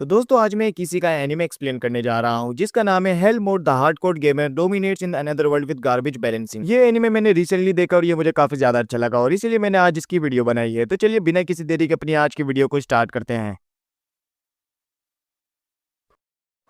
तो दोस्तों आज मैं किसी का एनिमे एक्सप्लेन करने जा रहा हूँ जिसका नाम है hello mode the hardcore gamer dominates in another world with garbage balancing. ये एनिमे मैंने रिसेंटली देखा और ये मुझे काफी ज्यादा अच्छा लगा और इसीलिए मैंने आज इसकी वीडियो बनाई है। तो चलिए बिना किसी देरी के अपनी आज की वीडियो को स्टार्ट करते हैं।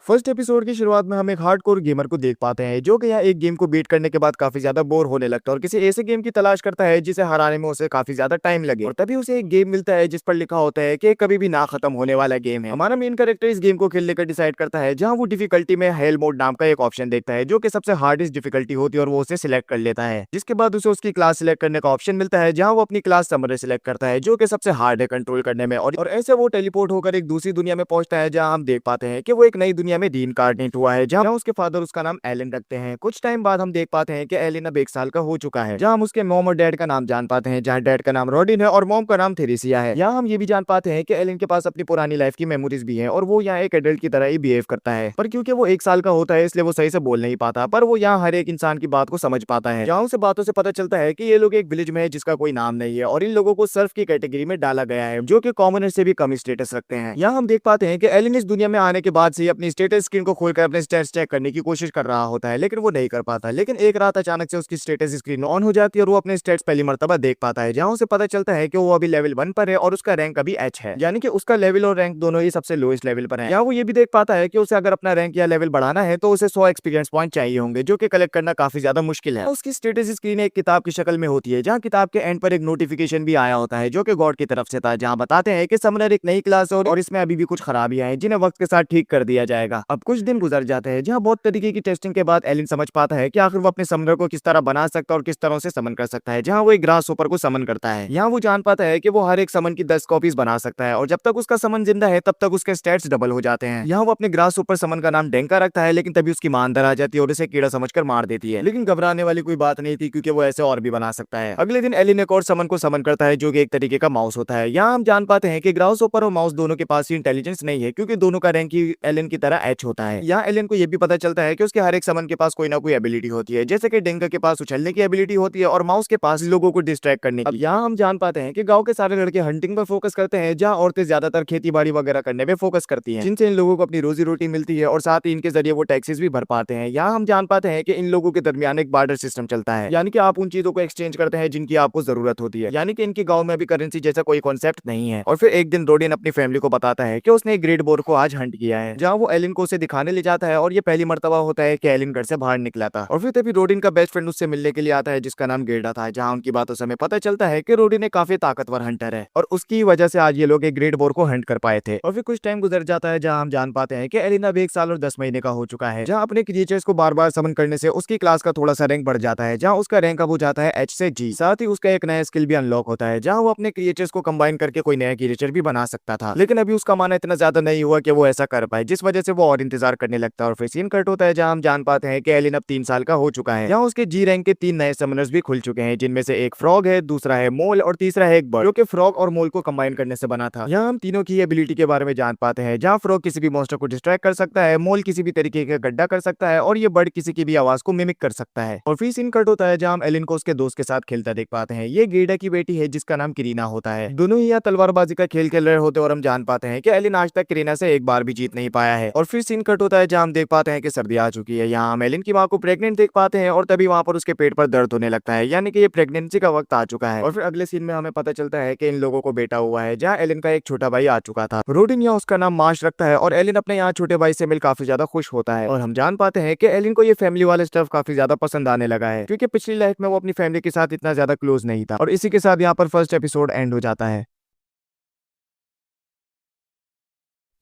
फर्स्ट एपिसोड की शुरुआत में हम एक हार्डकोर गेमर को देख पाते हैं जो कि यहाँ एक गेम को बीट करने के बाद काफी ज्यादा बोर होने लगता है और किसी ऐसे गेम की तलाश करता है जिसे हराने में उसे काफी ज्यादा टाइम लगे। और तभी उसे एक गेम मिलता है जिस पर लिखा होता है कि कभी भी ना खत्म होने वाला गेम है। हमारा मेन कैरेक्टर इस गेम को खेलने का डिसाइड करता है जहाँ वो डिफिकल्टी में हेल मोड नाम का एक ऑप्शन देखता है जो कि सबसे हार्डेस्ट डिफिकल्टी होती है और वो उसे सिलेक्ट कर लेता है। जिसके बाद उसे उसकी क्लास सिलेक्ट करने का ऑप्शन मिलता है जहाँ वो अपनी क्लास समर सिलेक्ट करता है जो कि सबसे हार्ड है कंट्रोल करने में। और ऐसे वो टेलीपोर्ट होकर एक दूसरी दुनिया में पहुंचता है जहाँ हम देख पाते हैं कि वो एक नई दुनिया में रीइंकार्नेट हुआ है जहाँ उसके फादर उसका नाम एलन रखते हैं। कुछ टाइम बाद हम देख पाते हैं कि एलन अब 1 साल का हो चुका है जहाँ हम उसके मॉम और डैड का नाम जान पाते हैं जहाँ डैड का नाम रॉडिन है और मॉम का नाम थेरेसिया है। यहाँ हम ये भी जान पाते हैं कि एलन के पास अपनी पुरानी लाइफ की मेमोरीज भी हैं और वो यहाँ एक एडल्ट की तरह ही बिहेव करता है। पर क्योंकि वो 1 साल का होता है इसलिए वो सही से बोल नहीं पाता, पर वो यहाँ हर एक इंसान की बात को समझ पाता है। यहाँ से बातों से पता चलता है कि ये लोग एक विलेज में है जिसका कोई नाम नहीं है और इन लोगों को सर्फ की कैटेगरी में डाला गया है जो कि कॉमनर से भी कम स्टेटस रखते हैं। यहाँ हम देख पाते हैं कि एलन इस दुनिया में आने के बाद से अपनी स्टेटस स्क्रीन को खोलकर अपने स्टेटस चेक करने की कोशिश कर रहा होता है लेकिन वो नहीं कर पाता। लेकिन एक रात अचानक से उसकी स्टेटस स्क्रीन ऑन हो जाती है और वो अपने स्टेट्स पहली मर्तबा देख पाता है जहाँ उसे पता चलता है कि वो अभी लेवल 1 पर है और उसका रैंक अभी एच है, यानी कि उसका लेवल और रैंक दोनों ही सबसे लोएस्ट लेवल पर है। यहाँ वो ये भी देख पाता है कि उसे अगर अपना रैंक या लेवल बढ़ाना है तो उसे 100 एक्सपीरियंस पॉइंट चाहिए होंगे जो कि कलेक्ट करना काफी ज्यादा मुश्किल है। उसकी स्टेटस स्क्रीन एक किताब की शक्ल में होती है जहाँ किताब के एंड पर एक नोटिफिकेशन भी आया होता है जो कि गॉड की तरफ से था जहाँ बताते हैं कि समनर एक नई क्लास और इसमें अभी भी कुछ खराबियां हैं जिन्हें वक्त के साथ ठीक कर दिया जाएगा। अब कुछ दिन गुजर जाते हैं जहाँ बहुत तरीके की टेस्टिंग के बाद एलिन समझ पाता है कि आखिर वो अपने समनर को किस तरह बना सकता है और किस तरह से समन कर सकता है। जहाँ वो एक ग्रास होपर को समन करता है यहाँ वो जान पाता है कि वो हर एक समन की 10 कॉपीज बना सकता है और जब तक उसका समन जिंदा है तब तक उसके स्टेट्स डबल हो जाते हैं। यहाँ वो अपने ग्रास होपर समन का नाम डेंका रखता है लेकिन तभी उसकी मां अंदर आ जाती है और उसे कीड़ा समझकर मार देती है। लेकिन घबराने वाली कोई बात नहीं थी क्योंकि वो ऐसे और भी बना सकता है। अगले दिन एलिन एक और समन को समन करता है जो कि एक तरीके का माउस होता है। यहाँ हम जान पाते हैं कि ग्रास होपर और माउस दोनों के पास ही इंटेलिजेंस नहीं है क्योंकि दोनों का रैंक ही एलिन की तरह एच होता है। यहाँ एलिन को यह भी पता चलता है कि उसके हर एक समन के पास कोई ना कोई एबिलिटी होती है, जैसे कि डेंका के पास उछलने की एबिलिटी होती है और माउस के पास लोगों को डिस्ट्रैक्ट करने की। यहाँ हम जान पाते हैं कि गांव के सारे लड़के हंटिंग पर फोकस करते हैं जहाँ औरतें ज्यादातर खेती बाड़ी वगैरह करने में फोकस करती हैं जिनसे इन लोगों को अपनी रोजी रोटी मिलती है और साथ ही इनके जरिए वो टैक्सेस भी भर पाते हैं। यहाँ हम जान पाते हैं कि इन लोगों के दरमियान एक बार्टर सिस्टम चलता है, यानी कि आप उन चीजों को एक्सचेंज करते हैं जिनकी आपको जरूरत होती है, यानी कि इनके गाँव में अभी करेंसी जैसा कोई कॉन्सेप्ट नहीं है। और फिर एक दिन रोडिन अपनी फैमिली को बताता है कि उसने एक ग्रेट बोर को आज हंट किया है जहाँ वो एलिन को उसे दिखाने ले जाता है और ये पहली मर्तबा होता है कि एलिन घर से बाहर निकला था। और फिर तभी रोडिन का बेस्ट फ्रेंड उससे मिलने के लिए आता है जिसका नाम गेडा था, जहाँ उनकी बातों से हमें पता चलता है कि रोडिन एक काफी ताकतवर हंटर है और उसकी वजह से आज ये लोग एक ग्रेट बोर को हंट कर पाए थे। और फिर कुछ टाइम गुजर जाता है जहाँ हम जान पाते हैं कि एलिन अब 1 साल और 10 महीने का हो चुका है, जहाँ अपने क्रिएचर्स को बार बार समन करने से उसकी क्लास का थोड़ा सा रैंक बढ़ जाता है, जहाँ उसका रैंक अब हो जाता है एच से जी। साथ ही उसका एक नया स्किल भी अनलॉक होता है जहाँ वो अपने क्रिएचर्स को कंबाइन करके कोई नया क्रिएचर भी बना सकता था। लेकिन अभी उसका माना इतना ज्यादा नहीं हुआ कि वो ऐसा कर पाए, जिस वजह से वो और इंतजार करने लगता है। और फिर सीन कट होता है जहाँ हम जान पाते हैं कि एलिन अब 3 साल का हो चुका है, यहाँ उसके जी रैंक के 3 नए समनर्स भी खुल चुके हैं, जिनमें से एक फ्रॉग है, दूसरा है मोल और तीसरा है एक बर्ड जो कि फ्रॉग और मोल को कंबाइन करने से बना था। यहाँ हम तीनों की एबिलिटी के बारे में जान पाते हैं, जहाँ फ्रॉग किसी भी मॉन्स्टर को डिस्ट्रैक्ट कर सकता है, मोल किसी भी तरीके का गड्ढा कर सकता है और ये बर्ड किसी की भी आवाज को मिमिक कर सकता है। और फिर सीन कट होता है जहाँ हम एलिन को उसके दोस्त के साथ खेलता देख पाते हैं। ये गेडा की बेटी है जिसका नाम करीना होता है। दोनों ही यहाँ तलवारबाजी का खेल खेल रहे होते और हम जान पाते हैं कि एलिन आज तक करीना से एक बार भी जीत नहीं पाया है। और फिर सीन कट होता है जहाँ हम देख पाते हैं कि सर्दी आ चुकी है। यहाँ हम एलिन की माँ को प्रेग्नेंट देख पाते हैं और तभी वहाँ पर उसके पेट पर दर्द होने लगता है, यानी कि ये प्रेगनेंसी का वक्त आ चुका है। और फिर अगले सीन में हमें पता चलता है कि इन लोगों को बेटा हुआ है, जहाँ एलिन का एक छोटा भाई आ चुका था। रोडिन यहाँ उसका नाम मार्श रखता है और एलिन अपने यहाँ छोटे भाई से मिल काफी ज्यादा खुश होता है। और हम जान पाते हैं कि एलिन को ये फैमिली वाले स्टफ काफी ज्यादा पसंद आने लगा है क्योंकि पिछली लाइफ में वो अपनी फैमिली के साथ इतना ज्यादा क्लोज नहीं था। और इसी के साथ यहाँ पर फर्स्ट एपिसोड एंड हो जाता है।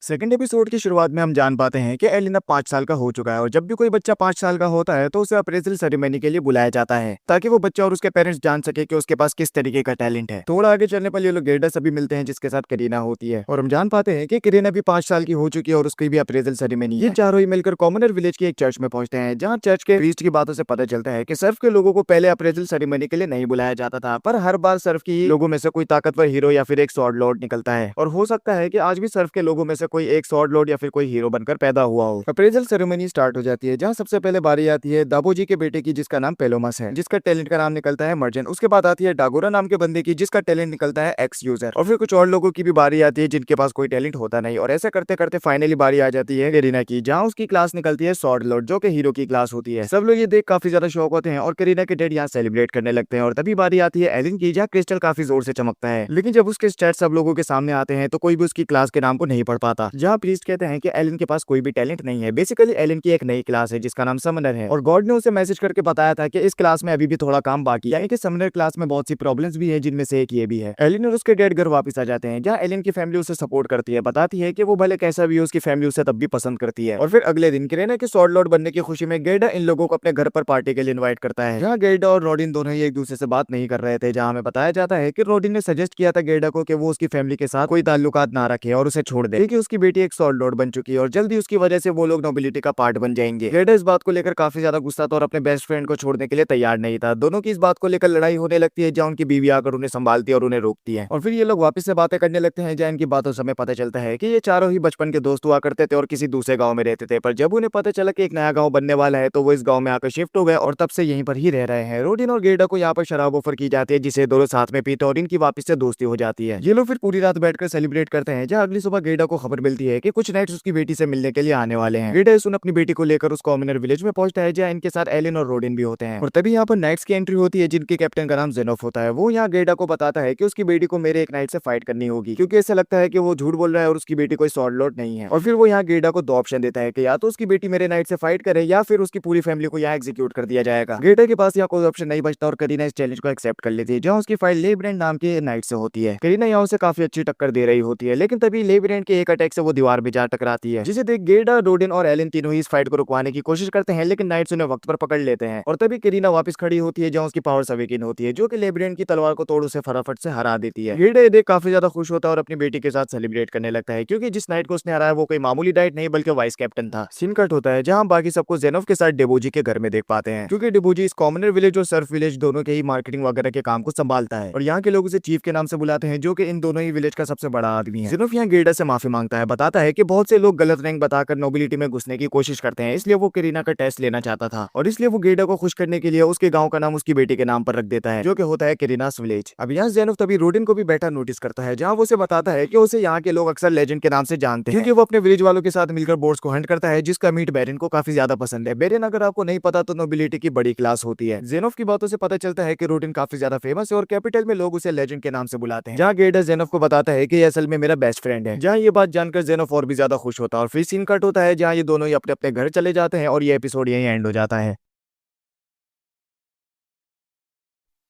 सेकंड एपिसोड की शुरुआत में हम जान पाते हैं कि एलिन अब 5 साल का हो चुका है और जब भी कोई बच्चा 5 साल का होता है तो उसे अप्रेजल सेरेमनी के लिए बुलाया जाता है ताकि वो बच्चा और उसके पेरेंट्स जान सके कि उसके पास किस तरीके का टैलेंट है। थोड़ा आगे चलने पर ये लोग गेडा सभी मिलते हैं जिसके साथ करीना होती है और हम जान पाते हैं कि करीना भी 5 साल की हो चुकी है और उसकी भी अप्रेजल सेरेमनी। ये चारों ही मिलकर कॉमनर विलेज की एक चर्च में पहुंचते हैं, जहाँ चर्च के प्रीस्ट की बातों से पता चलता है कि सर्फ के लोगों को पहले अप्रेजल सेरेमनी के लिए नहीं बुलाया जाता था, पर हर बार सर्फ की लोगों में से कोई ताकतवर हीरो या फिर एक स्वॉर्ड लॉर्ड निकलता है। और हो सकता है कि आज भी सर्फ के लोगों में से कोई एक स्वॉर्ड लॉर्ड या फिर कोई हीरो बनकर पैदा हुआ हो। अप्रेजल सेरेमनी स्टार्ट हो जाती है, जहाँ सबसे पहले बारी आती है दाबोजी के बेटे की, जिसका नाम पेलोमस है, जिसका टैलेंट का नाम निकलता है मर्जन। उसके बाद आती है डागोरा नाम के बंदे की, जिसका टैलेंट निकलता है एक्स यूजर। और फिर कुछ और लोगों की भी बारी आती है जिनके पास कोई टैलेंट होता नहीं, और ऐसा करते करते फाइनली बारी आ जाती है करीना की, जहाँ उसकी क्लास निकलती है स्वॉर्ड लॉर्ड, जो कि हीरो की क्लास होती है। सब लोग ये देख काफी ज्यादा शौक होते हैं और करीना के डैड यहाँ सेलिब्रेट करने लगते हैं। और तभी बारी आती है एलिन की, जहाँ क्रिस्टल काफी जोर से चमकता है, लेकिन जब उसके स्टैट सब लोगों के सामने आते हैं तो कोई भी उसकी क्लास के नाम को नहीं पढ़ पाता। जहाँ प्रीस्ट कहते हैं कि एलिन के पास कोई भी टैलेंट नहीं है। बेसिकली एलिन की एक नई क्लास है जिसका नाम समनर है, और गॉड ने उसे मैसेज करके बताया था कि इस क्लास में अभी भी थोड़ा काम बाकी है, यानी कि समनर क्लास में बहुत सी प्रॉब्लम्स भी है, जिनमें से एक ये भी है। एलिन और उसके डैड घर वापस आ जाते हैं, जहाँ एलिन की फैमिली उसे सपोर्ट करती है, बताती है कि वो भले कैसा भी हो उसकी फैमिली उसे तब भी पसंद करती है। और फिर अगले दिन करीना के स्वॉर्ड लॉर्ड बनने की खुशी में गेर्डा इन लोगों को अपने घर पर पार्टी के लिए इनवाइट करता है, जहाँ गेर्डा और रोडिन दोनों ही एक दूसरे से बात नहीं कर रहे थे। जहाँ हमें बताया जाता है कि रोडिन ने सजेस्ट किया था गेर्डा को कि वो उसकी फैमिली के साथ कोई ताल्लुकात ना रखे और उसे छोड़ दे, क्योंकि उसकी बेटी एक स्वॉर्ड लॉर्ड बन चुकी है और जल्दी उसकी वजह से वो लोग नोबिलिटी का पार्ट बन जाएंगे। गेर्डा इस बात को लेकर काफी ज्यादा गुस्सा था और अपने बेस्ट फ्रेंड को छोड़ने के लिए तैयार नहीं था। दोनों की इस बात को लेकर लड़ाई होने लगती है, जहाँ उनकी बीवी आकर उन्हें संभालती है और उन्हें रोकती है। और फिर ये लोग वापस से बातें करने लगते हैं, जहाँ इनकी बातों से हमें पता चलता है कि ये चारों ही बचपन के दोस्त हुआ करते थे और किसी दूसरे गांव में रहते थे। पर जब उन्हें पता चला कि एक नया गांव बनने वाला है तो वो इस गांव में आकर शिफ्ट हो गए और तब से यहीं पर ही रह रहे हैं। रोडिन और गेर्डा को यहाँ पर शराब ऑफर की जाती है, जिसे दोनों साथ में पीते और इनकी वापस से दोस्ती हो जाती है। ये लोग फिर पूरी रात बैठकर सेलिब्रेट करते हैं, जहाँ अगली सुबह गेर्डा को खबर मिलती है कि कुछ नाइट्स उसकी बेटी से मिलने के लिए आने वाले हैं। गेर्डा सुन अपनी बेटी को लेकर उस कॉमनर विलेज में पहुंचता है, जहाँ इनके साथ एलिन और रोडिन भी होते हैं। और तभी यहाँ पर नाइट्स की एंट्री होती है, जिनके कैप्टन का नाम जेनोफ होता है। वो यहाँ गेर्डा को बताता है कि उसकी बेटी को मेरे एक नाइट से फाइट करनी होगी, क्योंकि ऐसा लगता है कि वो झूठ बोल रहा है और उसकी बेटी कोई स्वॉर्ड लॉर्ड नहीं है। और फिर वो यहाँ गेर्डा को दो ऑप्शन देता है कि या तो उसकी बेटी मेरे नाइट से फाइट करे या फिर उसकी पूरी फैमिली को यहाँ एग्जीक्यूट कर दिया जाएगा। गेर्डा के पास यहाँ कोई ऑप्शन नहीं बचता और करीना इस चैलेंज को एक्सेप्ट कर लेती है, जहाँ उसकी फाइट लेब्रेंड नाम के नाइट से होती है। करीना यहाँ उसे काफी अच्छी टक्कर दे रही होती है, लेकिन तभी लेब्रेंड के एक अटैक से वो दीवार में जा टकराती है, जिसे देख गेर्डा, रोडिन और एलिन तीनों ही इस फाइट को रुकवाने की कोशिश करते हैं, लेकिन नाइट्स उन्हें वक्त पर पकड़ लेते हैं। और तभी करीना वापस खड़ी होती है, जहाँ उसकी पावर्स अवेकन होती है, जो कि लेब्रेंड की तलवार को तोड़ उसे फटाफट से हरा देती है। गेर्डा ये देख काफी ज्यादा खुश होता है और अपनी बेटी के साथ सेलिब्रेट करने लगता है, क्योंकि जिस नाइट को उसने हराया वो कोई मामूली नाइट नहीं बल्कि वाइस कैप्टन था। सीन कट होता है, जहाँ बाकी सबको जेनोफ के साथ डेबोजी के घर में देख पाते हैं, क्योंकि डेबोजी इस कॉमनर विलेज और सर्फ विलेज दोनों के ही मार्केटिंग वगैरह के काम को संभालता है, और यहाँ के लोग उसे चीफ के नाम से बुलाते हैं, जो कि इन दोनों ही विलेज का सबसे बड़ा आदमी है। जेनोफ यहाँ गेर्डा से माफी मांगता है, बताता है कि बहुत से लोग गलत रैंक बताकर नोबिलिटी में घुसने की कोशिश करते हैं, इसलिए वो करीना का टेस्ट लेना चाहता था, और इसलिए वो गेर्डा को खुश करने के लिए उसके गांव का नाम उसकी बेटी के नाम पर रख देता है, जो कि होता है करीनास विलेज। अब यहाँ जेनोफ तभी रोडिन को भी बैठा नोटिस करता है, जहाँ वो उसे बताता है कि उसे यहाँ के लोग अक्सर लेजेंड के नाम से जानते हैं, क्योंकि वो अपने विलेज वालों के साथ मिलकर बोर्ड्स को हंट करता है, जिसका मीट बेरिन को काफी ज्यादा पसंद है। बेरिन, अगर आपको नहीं पता तो नोबिलिटी की बड़ी क्लास होती है। जेनोफ की बातों से पता चलता है कि रोडिन काफी ज्यादा फेमस है और कैपिटल में लोग उसे लेजेंड के नाम से बुलाते हैं, जहाँ गेर्डा जेनोफ को बताता है कि ये असल में मेरा बेस्ट फ्रेंड है। जहाँ ये बात जानकर जेनोफ और भी ज्यादा खुश होता है, और फिर सीन कट होता है, जहाँ ये दोनों ही अपने अपने घर चले जाते हैं और ये एपिसोड यहीं एंड हो जाता है।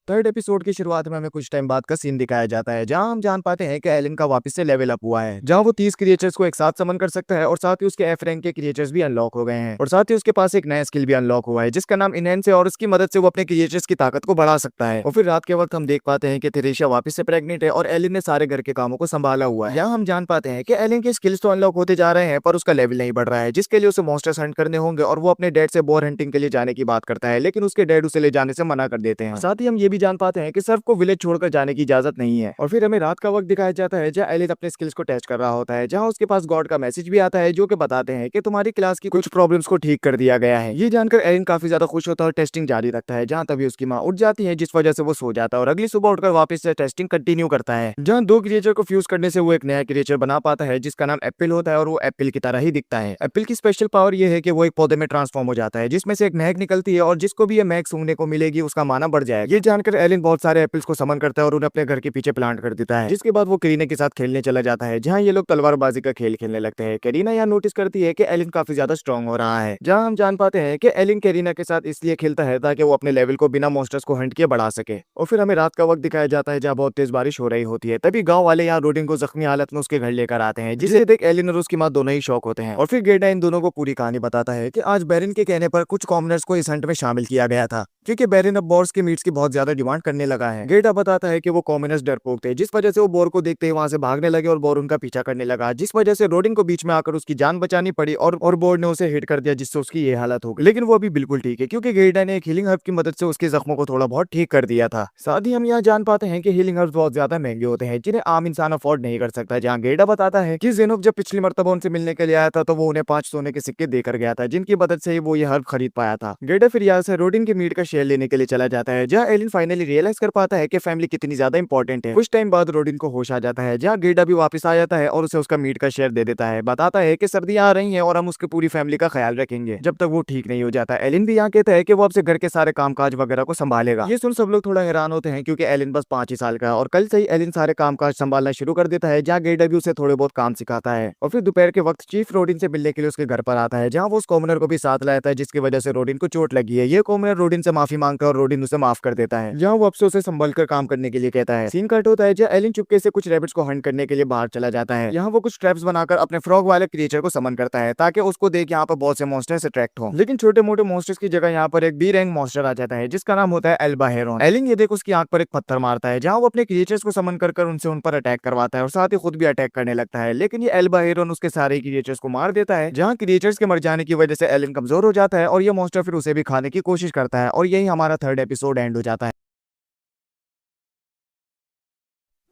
थर्ड एपिसोड की शुरुआत में हमें कुछ टाइम बाद का सीन दिखाया जाता है, जहां हम जान पाते हैं कि एलिन का वापस से लेवल अप हुआ है, जहां वो 30 क्रिएचर्स को एक साथ समन कर सकता है, और साथ ही उसके एफ रैंक के क्रिएचर्स भी अनलॉक हो गए हैं, और साथ ही उसके पास एक नया स्किल भी अनलॉक हुआ है, जिसका नाम इनहेंस है, और उसकी मदद से वो अपने क्रिएचर्स की ताकत को बढ़ा सकता है। और फिर रात के वक्त हम देख पाते हैं कि थेरेशिया वापस से प्रेग्नेंट है और एलिन ने सारे घर के कामों को संभाला हुआ है। यहाँ हम जान पाते हैं कि एलिन के स्किल्स तो अनलॉक होते जा रहे हैं, पर उसका लेवल नहीं बढ़ रहा है, जिसके लिए उसे मॉन्स्टर्स हंट करने होंगे, और वो अपने डैड से बोर हंटिंग के लिए जाने की बात करता है, लेकिन उसके डैड उसे ले जाने से मना कर देते हैं। साथ ही हम ये भी जान पाते हैं कि को विलेज छोड़कर जाने की इजाजत नहीं है। और फिर हमें रात का वक्त दिखाया जाता है, जहाँ एलिन अपने स्किल्स को टेस्ट कर रहा होता है, जहाँ उसके पास गॉड का मैसेज भी आता है, जो कि बताते हैं कि तुम्हारी क्लास की कुछ प्रॉब्लम्स को ठीक कर दिया गया है। ये जानकर एलिन काफी ज्यादा खुश होता है और टेस्टिंग जारी रखता है, जहाँ तभी उसकी माँ उठ जाती है, जिस वजह से वो सो जाता है, और अगली सुबह उठकर वापस से टेस्टिंग कंटिन्यू करता है, जहाँ दो क्रिएचर को फ्यूज करने से वो एक नया क्रिएचर बना पाता है, जिसका नाम एप्पल होता है, और वो एप्पल की तरह ही दिखता है। एप्पल की स्पेशल पावर ये है कि वो एक पौधे में ट्रांसफॉर्म हो जाता है, जिसमें से एक महक निकलती है, और जिसको भी ये महक सूंघने को मिलेगी उसका माना बढ़ जाएगा। ये जानकर एलिन बहुत सारे एप्पल्स को समन करता है और उन्हें अपने घर के पीछे प्लांट कर देता है, जिसके बाद वो करीना के साथ खेलने चला जाता है, जहाँ ये लोग तलवारबाजी का खेल खेलने लगते हैं। करीना यहाँ नोटिस करती है कि एलिन काफी ज्यादा स्ट्रॉन्ग हो रहा है, जहाँ हम जान पाते हैं कि एलिन करीना के साथ इसलिए खेलता है ताकि वो अपने लेवल को बिना मॉन्स्टर्स को हंट किए बढ़ा सके। और फिर हमें रात का वक्त दिखाया जाता है, जहाँ बहुत तेज बारिश हो रही होती है। तभी गाँव वाले यहाँ रोडिन को जख्मी हालत में उसके घर लेकर आते हैं, जिसे देख एलिन और उसकी माँ दोनों ही शौक होते हैं। और फिर गेर्डा इन दोनों को पूरी कहानी बताता है कि आज बेरिन के कहने पर कुछ कॉमनर्स को इस हंट में शामिल किया गया था, क्योंकि बेरिन अब बॉर्स के मीट्स की बहुत ज्यादा डिमांड करने लगा है। गेडा बताता है कि वो कॉमनर्स डरपोक थे, जिस वजह से वो बोर को देखते ही वहां से भागने लगे और बोर उनका पीछा करने लगा, जिस वजह से रोडिन को बीच में आकर उसकी जान बचानी पड़ी और बोर ने उसे हिट कर दिया, जिससे उसकी ये हालत हो गई। लेकिन वो अभी बिल्कुल ठीक है, क्योंकि गेडा ने एक हीलिंग हर्ब की मदद से उसके जख्मों को थोड़ा बहुत ठीक कर दिया था। साथ ही हम यहाँ जान पाते हैं कि हीलिंग हर्ब्स बहुत ज्यादा महंगे होते हैं, जिन्हें आम इंसान अफोर्ड नहीं कर सकता। जहाँ गेडा बताता है कि ज़ेनोब जब पिछली मर्तबा उनसे मिलने के लिए आया था तो वो उन्हें 5 सोने के सिक्के देकर गया था, जिनकी मदद से ही वो ये हर्ब खरीद पाया था। गेडा फिर यहाँ से रोडिन के मीट का शेयर लेने के लिए चला जाता है, जहाँ एलिन फाइनली रियलाइज कर पाता है कि फैमिली कितनी ज्यादा इंपॉर्टेंट है। कुछ टाइम बाद रोडिन को होश आ जाता है, जहाँ गेडा भी वापस आ जाता है और उसे उसका मीट का शेयर दे देता है। बताता है कि सर्दियां आ रही हैं और हम उसकी पूरी फैमिली का ख्याल रखेंगे जब तक वो ठीक नहीं हो जाता। एलिन भी यहाँ कहता है कि वो आपसे घर के सारे कामकाज वगैरह को संभालेगा। ये सुन सब लोग थोड़ा हैरान होते हैं, क्योंकि एलिन बस 5 ही साल का है और कल से ही एलिन सारे कामकाज संभालना शुरू कर देता है, जहाँ गेडा भी उसे थोड़े बहुत काम सिखाता है। और फिर दोपहर के वक्त चीफ रोडिन से मिलने के लिए उसके घर पर आता है, जहाँ वो उस कॉमनर को भी साथ लाता है, जिसकी वजह से रोडिन को चोट लगी है। ये कॉमनर रोडिन से माफी मांगता है और रोडिन उसे माफ कर देता है, जहाँ वो अब से उसे संभल कर काम करने के लिए कहता है। सीन कट होता है जहाँ एलिन चुपके से कुछ रैबिट्स को हंट करने के लिए बाहर चला जाता है। यहाँ वो कुछ ट्रैप्स बनाकर अपने फ्रॉग वाले क्रिएचर को समन करता है, ताकि उसको देख यहाँ पर बहुत से मॉन्स्टर्स अट्रैक्ट हो। लेकिन छोटे मोटे मॉन्स्टर्स की जगह यहाँ पर एक बी रैंक मॉन्स्टर आ जाता है, जिसका नाम होता है एल्बा हेरोन। एलिन ये देख उसकी आंख पर एक पत्थर मारता है, जहाँ वो अपने क्रिएचर्स को समन कर उनसे उन पर अटैक करवाता है और साथ ही खुद भी अटैक करने लगता है। लेकिन ये एल्बा हेरोन उसके सारे क्रिएचर्स को मार देता है, जहाँ क्रिएचर्स के मर जाने की वजह से एलिन कमजोर हो जाता है और ये मॉन्स्टर फिर उसे भी खाने की कोशिश करता है। और यही हमारा 3rd एपिसोड एंड हो जाता है।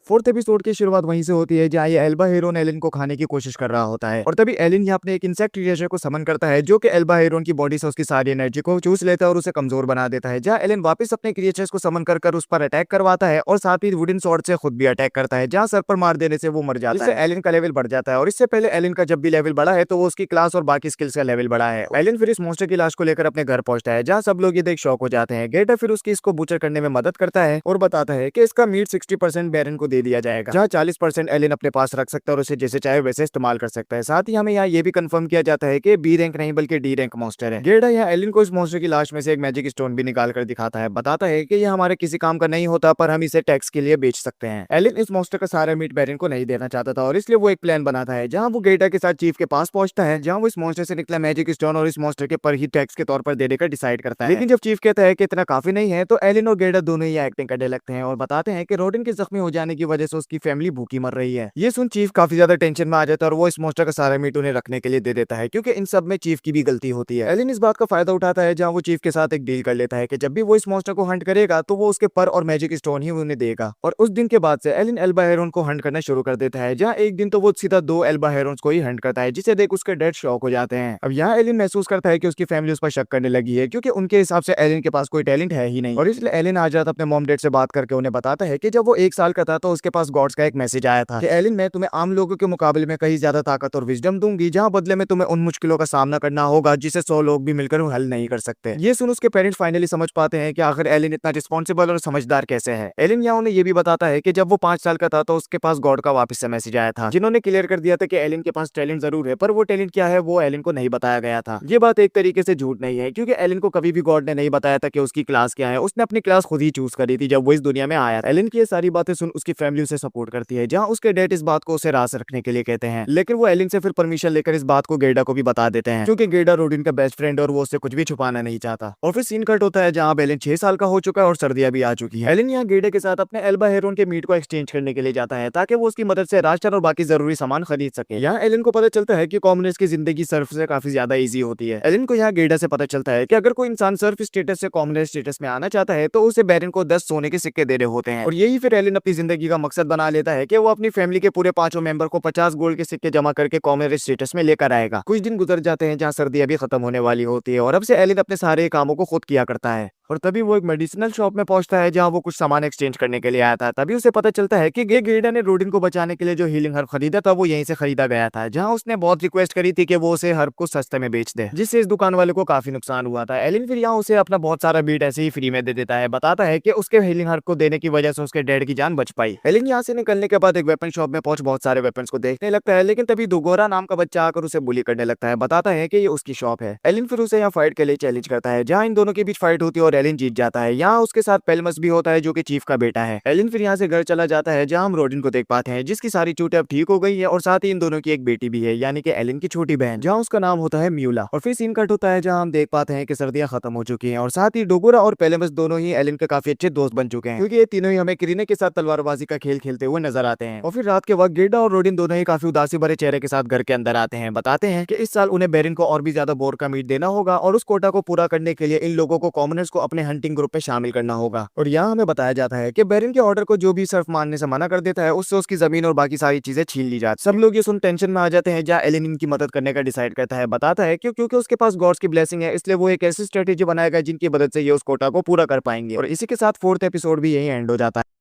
4th एपिसोड की शुरुआत वहीं से होती है, जहाँ ये एल्बा हेरोन एलिन को खाने की कोशिश कर रहा होता है और तभी एलिन यहाँ अपने एक इंसेक्ट क्रिएचर को समन करता है, जो कि एल्बा हेरोन की बॉडी से उसकी सारी एनर्जी को चूस लेता है और उसे कमजोर बना देता है। जहाँ एलिन वापस अपने क्रिएचर्स को समन कर उस पर अटैक करवाता है और साथ ही वुडन स्वॉर्ड से खुद भी अटैक करता है, जहाँ सर पर मार देने से वो मर जाता है। इससे एलिन का लेवल बढ़ जाता है और इससे पहले एलिन का जब भी लेवल बढ़ा है तो वो उसकी क्लास और बाकी स्किल्स का लेवल बढ़ा है। एलिन फिर इस मॉन्स्टर की लाश को लेकर अपने घर पहुंचता है, जहाँ सब लोग ये देख शॉक हो जाते हैं। गेटा फिर उसकी इसको बूचर करने में मदद करता है और बताता है कि इसका मीट 60% बैरन को दे दिया जाएगा, जहाँ 40% एलिन अपने पास रख सकता है और उसे जैसे चाहे वैसे इस्तेमाल कर सकता है। साथ ही हमें यहाँ ये भी कंफर्म किया जाता है कि बी रैंक नहीं बल्कि डी रैंक मॉन्स्टर है। गेडा यहाँ एलिन को इस मॉन्स्टर की लाश में से एक मैजिक स्टोन भी निकाल कर दिखाता है, बताता है कि ये हमारे किसी काम का नहीं होता, पर हम इसे टैक्स के लिए बेच सकते हैं। एलिन इस मॉन्स्टर का सारा मीट बैरन को नहीं देना चाहता था और इसलिए वो एक प्लान बनाता है, जहाँ वो गेडा के साथ चीफ के पास पहुंचता है, जहाँ वो इस मॉन्स्टर से निकला मैजिक स्टोन और इस मॉन्स्टर के पर ही टैक्स के तौर पर देने का डिसाइड करता है। लेकिन जब चीफ कहता है कि इतना काफी नहीं है, तो एलिन और गेडा दोनों ही एक्टिंग करने लगते हैं और बताते हैं कि रोडिन के जख्मी हो जाने की वजह से उसकी फैमिली भूखी मर रही है। ये सुन चीफ काफी ज्यादा टेंशन में आ जाता है और वो इस मॉन्स्टर का सारा मीट उन्हें रखने के लिए दे देता है, क्योंकि इन सब में चीफ की भी गलती होती है। एलिन इस बात का फायदा उठाता है, जहाँ वो चीफ के साथ एक डील कर लेता है कि जब भी वो इस मॉन्स्टर को हंट करेगा तो वो उसके पर और मैजिक स्टोन ही उन्हें देगा। और उस दिन के बाद से एलिन एल्बा हेरोन को हंट करना शुरू कर देता है, जहाँ एक दिन तो वो सीधा 2 एल्बा हेरोन्स को ही हंट करता है, जिसे देख उसके डैड शॉक हो जाते हैं। अब यहाँ एलिन महसूस करता है कि उसकी फैमिली उस पर शक करने लगी है, क्योंकि उनके हिसाब से एलिन के पास कोई टैलेंट है ही नहीं। और इसलिए एलिन आज रात अपने मॉम डैड से बात करके उन्हें बताता है कि जब वो 1 साल का था तो उसके पास गॉड्स का एक मैसेज आया था कि एलिन, मैं तुम्हें आम लोगों के मुकाबले में कहीं ज्यादा ताकत और विजडम दूंगी, जहाँ बदले में तुम्हें उन मुश्किलों का सामना करना होगा जिसे 100 लोग भी मिलकर हल नहीं कर सकते। ये सुन उसके पेरेंट्स फाइनली समझ पाते हैं कि आखिर एलिन इतना रिस्पॉन्सिबल और समझदार कैसे है। एलिन यहाँ उन्हें ये भी बताता है कि जब वो 5 साल का था तो उसके पास गॉड का वापस से मैसेज आया था, जिन्होंने क्लियर कर दिया था कि एलिन के पास टैलेंट जरूर है, पर वो टैलेंट क्या है वो एलिन को नहीं बताया गया था। ये बात एक तरीके से झूठ नहीं है, क्योंकि एलिन को कभी भी गॉड ने नहीं बताया था कि उसकी क्लास क्या है। उसने अपनी क्लास खुद ही चूज करी थी जब वो इस दुनिया में आया। एलिन की ये सारी बातें सुन उसकी फैमिली उसे सपोर्ट करती है, जहाँ उसके डैड इस बात को उसे राज रखने के लिए कहते हैं। लेकिन वो एलिन से फिर परमिशन लेकर इस बात को गेडा को भी बता देते हैं, क्योंकि गेडा रोडिन का बेस्ट फ्रेंड और वो उससे कुछ भी छुपाना नहीं चाहता। और फिर सीन कट होता है जहाँ एलिन 6 साल का हो चुका है और सर्दियां भी आ चुकी है। एलिन यहाँ गेडा के साथ अपने एल्बा हेरोन के मीट को एक्सचेंज करने के लिए जाता है, ताकि वो उसकी मदद से राशन और बाकी जरूरी सामान खरीद सके। यहाँ एलिन को पता चलता है कि कॉमनर्स की जिंदगी सर्फ से काफी ज्यादा ईजी होती है। एलिन को यहाँ गेडा से पता चलता है कि अगर कोई इंसान सर्फ स्टेटस से कॉमनर स्टेटस में आना चाहता है तो उसे बैरन को 10 सोने के सिक्के देने होते हैं। और यही फिर एलिन अपनी जिंदगी का मकसद बना लेता है कि वो अपनी फैमिली के पूरे 5 मेंबर को 50 गोल्ड के सिक्के जमा करके कॉमनर स्टेटस में लेकर आएगा। कुछ दिन गुजर जाते हैं जहाँ सर्दियां भी खत्म होने वाली होती है और अब से एलिन अपने सारे कामों को खुद किया करता है। और तभी वो एक मेडिसिनल शॉप में पहुंचता है, जहां वो कुछ सामान एक्सचेंज करने के लिए आया था। तभी उसे पता चलता है कि गेडा ने रोडिन को बचाने के लिए जो हीलिंग हर्ब खरीदा था वो यहीं से खरीदा गया था, जहां उसने बहुत रिक्वेस्ट करी थी कि वो उसे हर्ब को सस्ते में बेच दे, जिससे इस दुकान वाले को काफी नुकसान हुआ था। एलिन फिर यहाँ उसे अपना बहुत सारा बीट ऐसे ही फ्री में दे देता है, बताता है कि उसके हीलिंग हर्ब को देने की वजह से उसके डैड की जान बच पाई। एलिन यहाँ से निकलने के बाद एक वेपन शॉप में पहुंच बहुत सारे वेपन्स को देखने लगता है, लेकिन तभी दुगोरा नाम का बच्चा आकर उसे बुली करने लगता है, बताता है कि ये उसकी शॉप है। एलिन फिर उसे यहाँ फाइट के लिए चैलेंज करता है, जहाँ इन दोनों के बीच फाइट होती है और एलिन जीत जाता है। यहाँ उसके साथ पेलमस भी होता है जो कि चीफ का बेटा है। एलिन फिर यहाँ से घर चला जाता है, जहाँ हम रोडिन को देख पाते हैं जिसकी सारी चोटें अब ठीक हो गई है और साथ ही इन दोनों की एक बेटी भी है, यानी कि एलिन की छोटी बहन, जहाँ उसका नाम होता है म्यूला। और फिर सीन कट होता है जहाँ हम देख पाते हैं कि सर्दियां खत्म हो चुकी हैं और साथ ही डोगोरा और पेलेमस दोनों ही एलिन के काफी अच्छे दोस्त बन चुके हैं, क्योंकि ये तीनों ही हमें क्रीने के साथ तलवारबाजी का खेल खेलते हुए नजर आते हैं। और फिर रात के वक्त गिल्डा और रोडिन दोनों ही काफी उदासी भरे चेहरे के साथ घर के अंदर आते हैं, बताते हैं कि इस साल उन्हें बेरिन को और भी ज्यादा बोर का मीट देना होगा और उस कोटा को पूरा करने के लिए इन लोगों को कॉमनर्स को अपने हंटिंग ग्रुप में शामिल करना होगा। और यहाँ हमें बताया जाता है कि बेरिन के ऑर्डर को जो भी सर्फ मानने से मना कर देता है उससे उसकी जमीन और बाकी सारी चीजें छीन ली जाती। सब लोग ये सुन टेंशन में आ जाते हैं, जहाँ एलिन इनकी मदद करने का डिसाइड करता है, बताता है क्योंकि उसके पास गॉड्स की ब्लेसिंग है, इसलिए वो एक ऐसी स्ट्रेटेजी बनाएगा जिनकी मदद से ये उस कोटा को पूरा कर पाएंगे। और इसी के साथ फोर्थ एपिसोड भी यही एंड हो जाता है।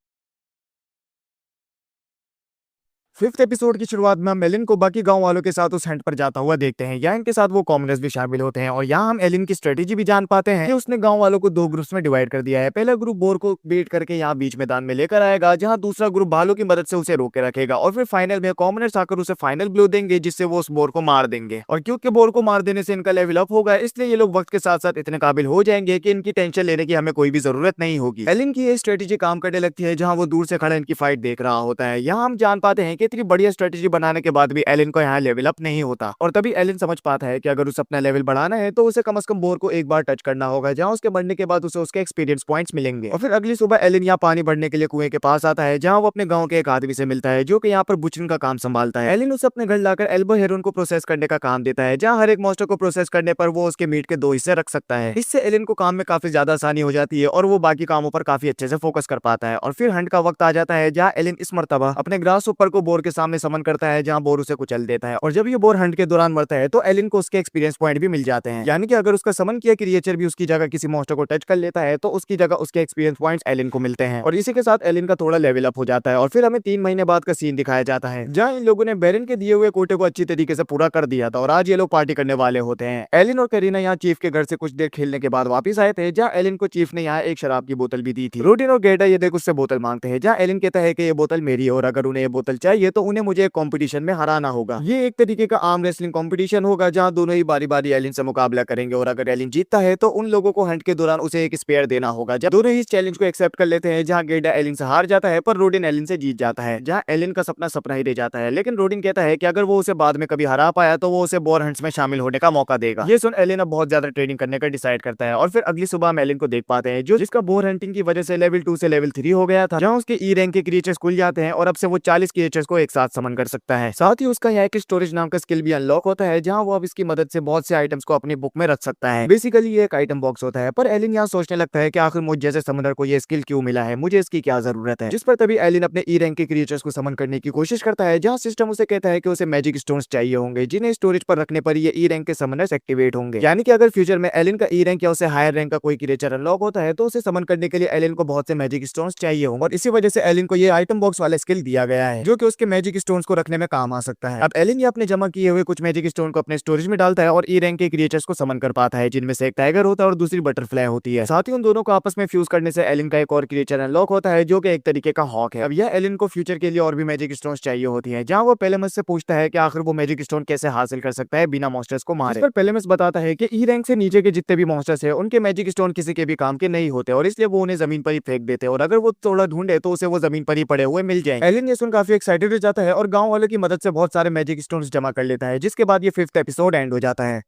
फिफ्थ एपिसोड की शुरुआत में हम एलिन को बाकी गांव वालों के साथ उस हंट पर जाता हुआ देखते हैं। यहाँ इनके साथ वो कॉमनर्स भी शामिल होते हैं और यहाँ हम एलिन की स्ट्रेटेजी भी जान पाते हैं कि उसने गांव वालों को दो ग्रुप्स में डिवाइड कर दिया है। पहला ग्रुप बोर को बीट करके यहाँ बीच मैदान में लेकर आएगा, जहाँ दूसरा ग्रुप भालू की मदद से उसे रोक के रखेगा और फिर फाइनल में कॉमनर्स आकर उसे फाइनल ब्लो देंगे, जिससे वो उस बोर को मार देंगे। और क्योंकि बोर को मार देने से इनका लेवल अप होगा, इसलिए ये लोग वक्त के साथ साथ इतने काबिल हो जाएंगे कि इनकी टेंशन लेने की हमें कोई भी जरूरत नहीं होगी। एलिन की ये स्ट्रेटेजी काम करने लगती है, जहाँ वो दूर से खड़ा इनकी फाइट देख रहा होता है। यहाँ हम जान पाते हैं कि इतनी बढ़िया स्ट्रेटेजी बनाने के बाद भी एलिन को यहाँ लेवल अप नहीं होता और तभी एलिन समझ पाता है कि अगर उसे अपना लेवल बढ़ाना है तो उसे कम से कम बोर को एक बार टच करना होगा, जहाँ उसके बढ़ने के बाद उसे उसके एक्सपीरियंस पॉइंट्स मिलेंगे। और फिर अगली सुबह एलिन यहाँ पानी भरने के लिए कुएं के पास आता है, जहाँ वो अपने गाँव के एक आदमी से मिलता है जो कि यहाँ पर बुचरिंग का काम संभालता है। एलिन उसे अपने घर लाकर एल्बो हेरोन को प्रोसेस करने का काम देता है, जहाँ हर एक मॉन्स्टर को प्रोसेस करने पर वो उसके मीट के 2 हिस्से रख सकता है। इससे एलिन को काम में काफी ज्यादा आसानी हो जाती है और वो बाकी कामों पर काफी अच्छे से फोकस कर पाता है। और फिर हंट का वक्त आ जाता है, जहाँ एलिन इस मर्तबा अपने ग्रास ऊपर को बोर के सामने समन करता है, जहाँ बोर उसे कुचल देता है। और जब ये बोर हंट के दौरान मरता है तो एलिन को उसके एक्सपीरियंस पॉइंट भी मिल जाते हैं, यानी कि अगर उसका समन किया क्रिएचर भी उसकी जगह किसी मॉन्स्टर को टच कर लेता है तो उसकी जगह उसके एक्सपीरियंस पॉइंट्स एलिन को मिलते हैं। और इसी के साथ एलिन का थोड़ा लेवल अप हो जाता है। और फिर हमें 3 महीने बाद का सीन दिखाया जाता है, जहाँ इन लोगों ने बेरिन के दिए हुए कोटे को अच्छी तरीके से पूरा कर दिया था और आज ये लोग पार्टी करने वाले होते हैं। एलिन और करीना यहाँ चीफ के घर से कुछ देर खेलने के बाद वापस आए थे, जहाँ एलिन को चीफ ने यहाँ एक शराब की बोतल भी दी थी। रोडिन और गेडा ये देख उससे बोतल मांगते हैं, जहाँ एलिन कहता है कि ये बोतल मेरी है और अगर उन्हें ये बोतल चाहिए तो उन्हें मुझे एक कॉम्पिटिशन में हराना होगा। ये एक तरीके का आर्म रेसलिंग कॉम्पिटिशन होगा, जहाँ दोनों ही बारी बारी एलिन से मुकाबला करेंगे और अगर एलिन जीतता है तो उन लोगों को हंट के दौरान उसे एक स्पेयर देना होगा। जब दोनों ही इस चैलेंज को एक्सेप्ट कर लेते हैं, जहाँ गेडा एलिन से हार जाता है पर रोडिन एलिन से जीत जाता है, जहाँ एलिन का सपना सपना ही रह जाता है। लेकिन रोडिन कहता है कि अगर वो उसे बाद में कभी हरा पाया तो वो उसे बोर हंट्स में शामिल होने का मौका देगा। ये सुन एलिन अब बहुत ज्यादा ट्रेनिंग करने का डिसाइड करता है और फिर अगली सुबह हम एलिन को देख पाते हैं, जो जिसका बोर हंटिंग की वजह से लेवल 2 से लेवल 3 हो गया था, जहाँ उसके ई रैंक के क्रिएचर्स खुल जाते हैं और अब से वो 40 क्रिएचर्स को एक साथ समन कर सकता है। साथ ही उसका यहाँ एक स्टोरेज नाम का स्किल भी अनलॉक होता है, जहाँ वो अब इसकी मदद से बहुत से आइटम्स को अपनी बुक में रख सकता है। बेसिकली ये एक आइटम बॉक्स होता है। पर एलिन यहाँ सोचने लगता है कि आखिर मुझ जैसे समनर को ये स्किल क्यों मिला है, मुझे इसकी क्या जरूरत है। जिस पर तभी एलिन अपने ई रैंक के क्रिएचर्स को समन करने की कोशिश करता है, जहाँ सिस्टम उसे कहता है कि उसे मैजिक स्टोन्स चाहिए होंगे, जिन्हें स्टोरेज पर रखने पर ये ई रैंक के समनर्स एक्टिवेट होंगे। यानी कि अगर फ्यूचर में एलिन का ई रैंक या उसे हायर रैंक का कोई क्रिएचर अनलॉक होता है तो उसे समन करने के लिए एलिन को बहुत से मैजिक स्टोन्स चाहिए होंगे और इसी वजह से एलिन को ये आइटम बॉक्स वाला स्किल दिया गया है, जो कि उसके मैजिक स्टोन्स को रखने में काम आ सकता है। अब एलिन ये अपने जमा किए हुए कुछ मैजिक स्टोन को अपने स्टोरेज में डालता है और ई रैंक के क्रिएचर्स को समन कर पाता है, जिनमें से एक टाइगर होता है और दूसरी बटरफ्लाई होती है। साथ ही उन दोनों को आपस में फ्यूज करने से एलिन का एक और क्रिएचर अनलॉक होता है, जो कि एक तरीके का हॉक है। अब यह एलिन को फ्यूचर के लिए और भी मैजिक स्टोन्स चाहिए होती है, जहां वो पेलेमस से पूछता है कि आखिर वो मैजिक स्टोन कैसे हासिल कर सकता है बिना मॉन्स्टर्स को मारे। इस पर पेलेमस बताता है कि ई रैंक से नीचे के जितने भी मॉन्स्टर्स है उनके मैजिक स्टोन किसी के भी काम के नहीं होते और इसलिए वो उन्हें जमीन पर ही फेंक देते हैं और अगर वो थोड़ा ढूंढे तो उसे वो जमीन पर ही पड़े हुए मिल जाएंगे। एलिन ये सुन काफी एक्साइटेड हो जाता है और गांव वालों की मदद से बहुत सारे मैजिक स्टोन्स जमा कर लेता है, जिसके बाद ये 5th एपिसोड एंड हो जाता है।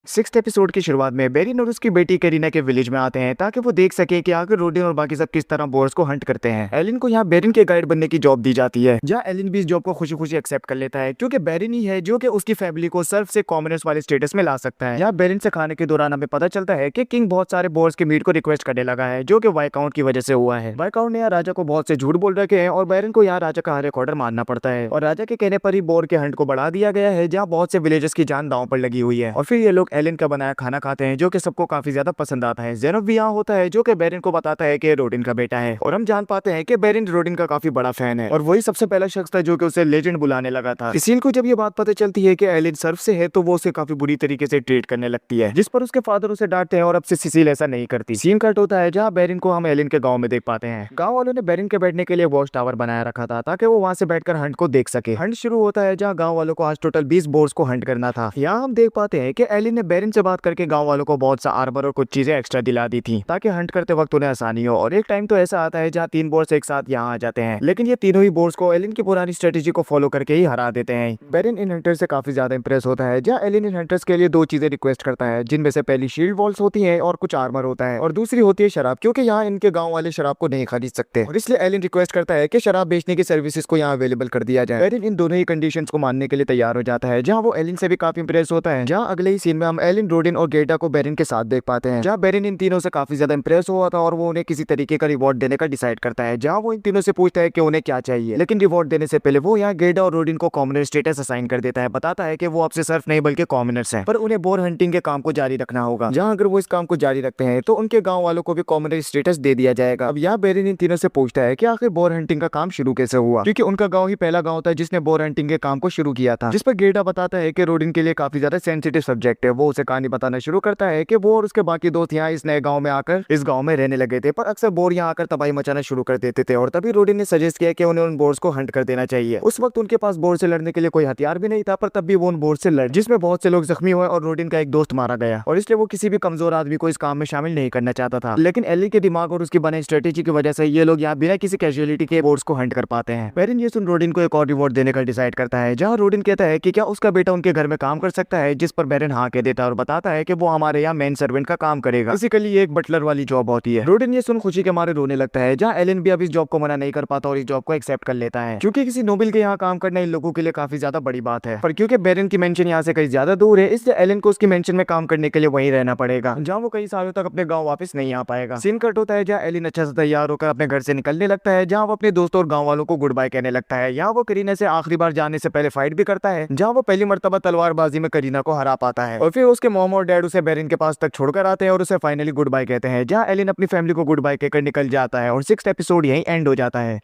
6th एपिसोड की शुरुआत में बेरिन और उसकी बेटी करीना के विलेज में आते हैं ताकि वो देख सके कि आखिर रोडिन और बाकी सब किस तरह बोर्स को हंट करते हैं। एलिन को यहाँ बेरिन के गाइड बनने की जॉब दी जाती है, जहाँ एलिन भी इस जॉब को खुशी खुशी एक्सेप्ट कर लेता है, क्योंकि बेरिन ही है जो कि उसकी फैमिली को सर्फ से कॉमनर्स वाले स्टेटस में ला सकता है। यहाँ बेरिन से खाने के दौरान हमें पता चलता है कि किंग बहुत सारे बोर्स के मीट को रिक्वेस्ट करने लगा है, जो कि वाइकाउंट की वजह से हुआ है। वाइकाउंट ने यहाँ राजा को बहुत से झूठ बोल रखे हैं और बेरिन को यहाँ राजा का हर एक ऑर्डर मानना पड़ता है और राजा के कहने पर ही बोर के हंट को बढ़ा दिया गया है, जहाँ बहुत से विलेजर्स की जान दांव पर लगी हुई है। और फिर ये लोग एलिन का बनाया खाना खाते हैं जो कि सबको काफी ज्यादा पसंद आता है। जेनब भी यहाँ होता है जो कि बेरिन को बताता है कि रोडिन का बेटा है और हम जान पाते हैं कि बेरिन रोडिन का काफी बड़ा फैन है और वही सबसे पहला शख्स था जो कि उसे लेजेंड बुलाने लगा था। सीसील को जब ये बात पता चलती है कि एलिन सर्फ से है तो वो उसे काफी बुरी तरीके से ट्रीट करने लगती है, जिस पर उसके फादर उसे डांटते हैं और अब से सीसील ऐसा नहीं करती। सीन कट होता है जहाँ बेरिन को हम एलिन के गाँव में देख पाते हैं। गाँव वालों ने बेरिन के बैठने के लिए वॉच टावर बनाया रखा था ताकि वो वहाँ से बैठकर हंट को देख सके। हंट शुरू होता है जहाँ गाँव वालों को आज टोटल 20 बोर्ड्स को हंट करना था। यहाँ हम देख पाते हैं कि एलिन ने बेरिन से बात करके गाँव वालों को बहुत सा आर्मर और कुछ चीजें एक्स्ट्रा दिला दी थी ताकि हंट करते वक्त उन्हें आसानी हो। और एक टाइम तो ऐसा आता है जहाँ 3 बोर्ड्स एक साथ यहाँ आ जाते हैं, लेकिन ये तीनों ही बोर्ड्स को एलिन की पुरानी स्ट्रेटेजी को फॉलो करके ही हरा देते हैं। बेरिन इन हंटर्स से काफी ज्यादा इंप्रेस होता है जहाँ एलिन इन हंटर्स के लिए 2 चीजें रिक्वेस्ट करता है, जिनमें से पहली शील्ड वॉल्स होती है और कुछ आर्मर होता है और दूसरी होती है शराब, क्योंकि यहाँ इनके गाँव वाले शराब को नहीं खरीद सकते और इसलिए एलिन रिक्वेस्ट करता है कि शराब बेचने की सर्विसेज को यहाँ अवेलेबल कर दिया जाए। बेरिन इन दोनों ही कंडीशंस को मानने के लिए तैयार हो जाता है जहाँ वो एलिन से भी काफी इंप्रेस होता है। जहाँ अगले ही सीन में हम एलिन, रोडिन और गेटा को बेरिन के साथ देख पाते हैं जहाँ बेरिन इन तीनों से काफी ज्यादा इंप्रेस हुआ था और वो उन्हें किसी तरीके का रिवॉर्ड देने का डिसाइड करता है। जहाँ वो इन तीनों से पूछता है कि उन्हें क्या चाहिए, लेकिन रिवॉर्ड देने से पहले वो यहाँ गेटा और रोडिन को कॉमनर स्टेटस असाइन कर देता है। बताता है कि वो आपसे सर्फ नहीं बल्कि कॉमनर्स हैं, पर उन्हें बोर हंटिंग के काम को जारी रखना होगा। जहाँ अगर वो इस काम को जारी रखते हैं तो उनके गाँव वालों को भी कॉमनर स्टेटस दे दिया जाएगा। अब यहाँ बेरिन इन तीनों से पूछता है कि आखिर बोर हंटिंग का काम शुरू कैसे हुआ, क्योंकि उनका गाँव ही पहला गाँव था जिसने बोर हंटिंग के काम को शुरू किया था। जिस पर गेटा बताता है कि रोडिन के लिए काफी ज्यादा सेंसिटिव सब्जेक्ट है। वो उसे कहानी बताना शुरू करता है कि वो और उसके बाकी दोस्त यहाँ इस नए गाँव में आकर इस गाँव में रहने लगे थे, पर अक्सर बोर यहाँ आकर तबाही मचाना शुरू कर देते थे और तभी रोडिन ने सजेस्ट किया कि उन्हें उन बोर्ड्स को हंट कर देना चाहिए। उस वक्त उनके पास बोर्ड से लड़ने के लिए कोई हथियार भी नहीं था, पर तब भी वो उन बोर्ड से लड़, जिसमें बहुत से लोग जख्मी हुए और रोडिन का एक दोस्त मारा गया और इसलिए वो किसी भी कमजोर आदमी को इस काम में शामिल नहीं करना चाहता था। लेकिन एली के दिमाग और उसकी बने स्ट्रेटेजी की वजह से ये लोग यहाँ बिना किसी कैजुअलिटी के बोर्ड्स को हंट कर पाते हैं। बेरिन ये सुन रोडिन को एक और रिवॉर्ड देने का डिसाइड करता है, जहाँ रोडिन कहता है कि क्या उसका बेटा उनके घर में काम कर सकता है, जिस पर बेरिन हाँ कह देता है और बताता है कि वो हमारे यहाँ मेन सर्वेंट का काम करेगा। बेसिकली ये एक बटलर वाली जॉब होती है। रोडिन ये सुन खुशी के मारे रोने लगता है, जहाँ एलिन भी अब इस जॉब को मना नहीं कर पाता और इस जॉब को एक्सेप्ट कर लेता है, क्योंकि किसी नोबल के यहाँ काम करना इन लोगों के लिए काफी ज्यादा बड़ी बात है। पर क्योंकि बेरिन की मेंशन यहाँ से कहीं ज्यादा दूर है, इसलिए एलिन को उसकी मेंशन में काम करने के लिए वहीं रहना पड़ेगा, जहाँ वो कई सालों तक अपने गाँव वापस नहीं आ पाएगा। सीन कट होता है जहाँ एलिन अच्छा से तैयार होकर अपने घर से निकलने लगता है, जहाँ वो अपने दोस्तों और गाँव वालों को गुड बाय कहने लगता है। यहाँ वो करीना से आखिरी बार जाने से पहले फाइट भी करता है, जहाँ वो पहली मर्तबा तलवारबाजी में करीना को हरा पाता है और फिर उसके मॉम और डैड उसे बेरिन के पास तक छोड़कर आते हैं और उसे फाइनली गुड बाय कहते हैं, जहाँ एलिन अपनी फैमिली को गुड बाय कहकर निकल जाता है और 6th एपिसोड यहीं एंड हो जाता है।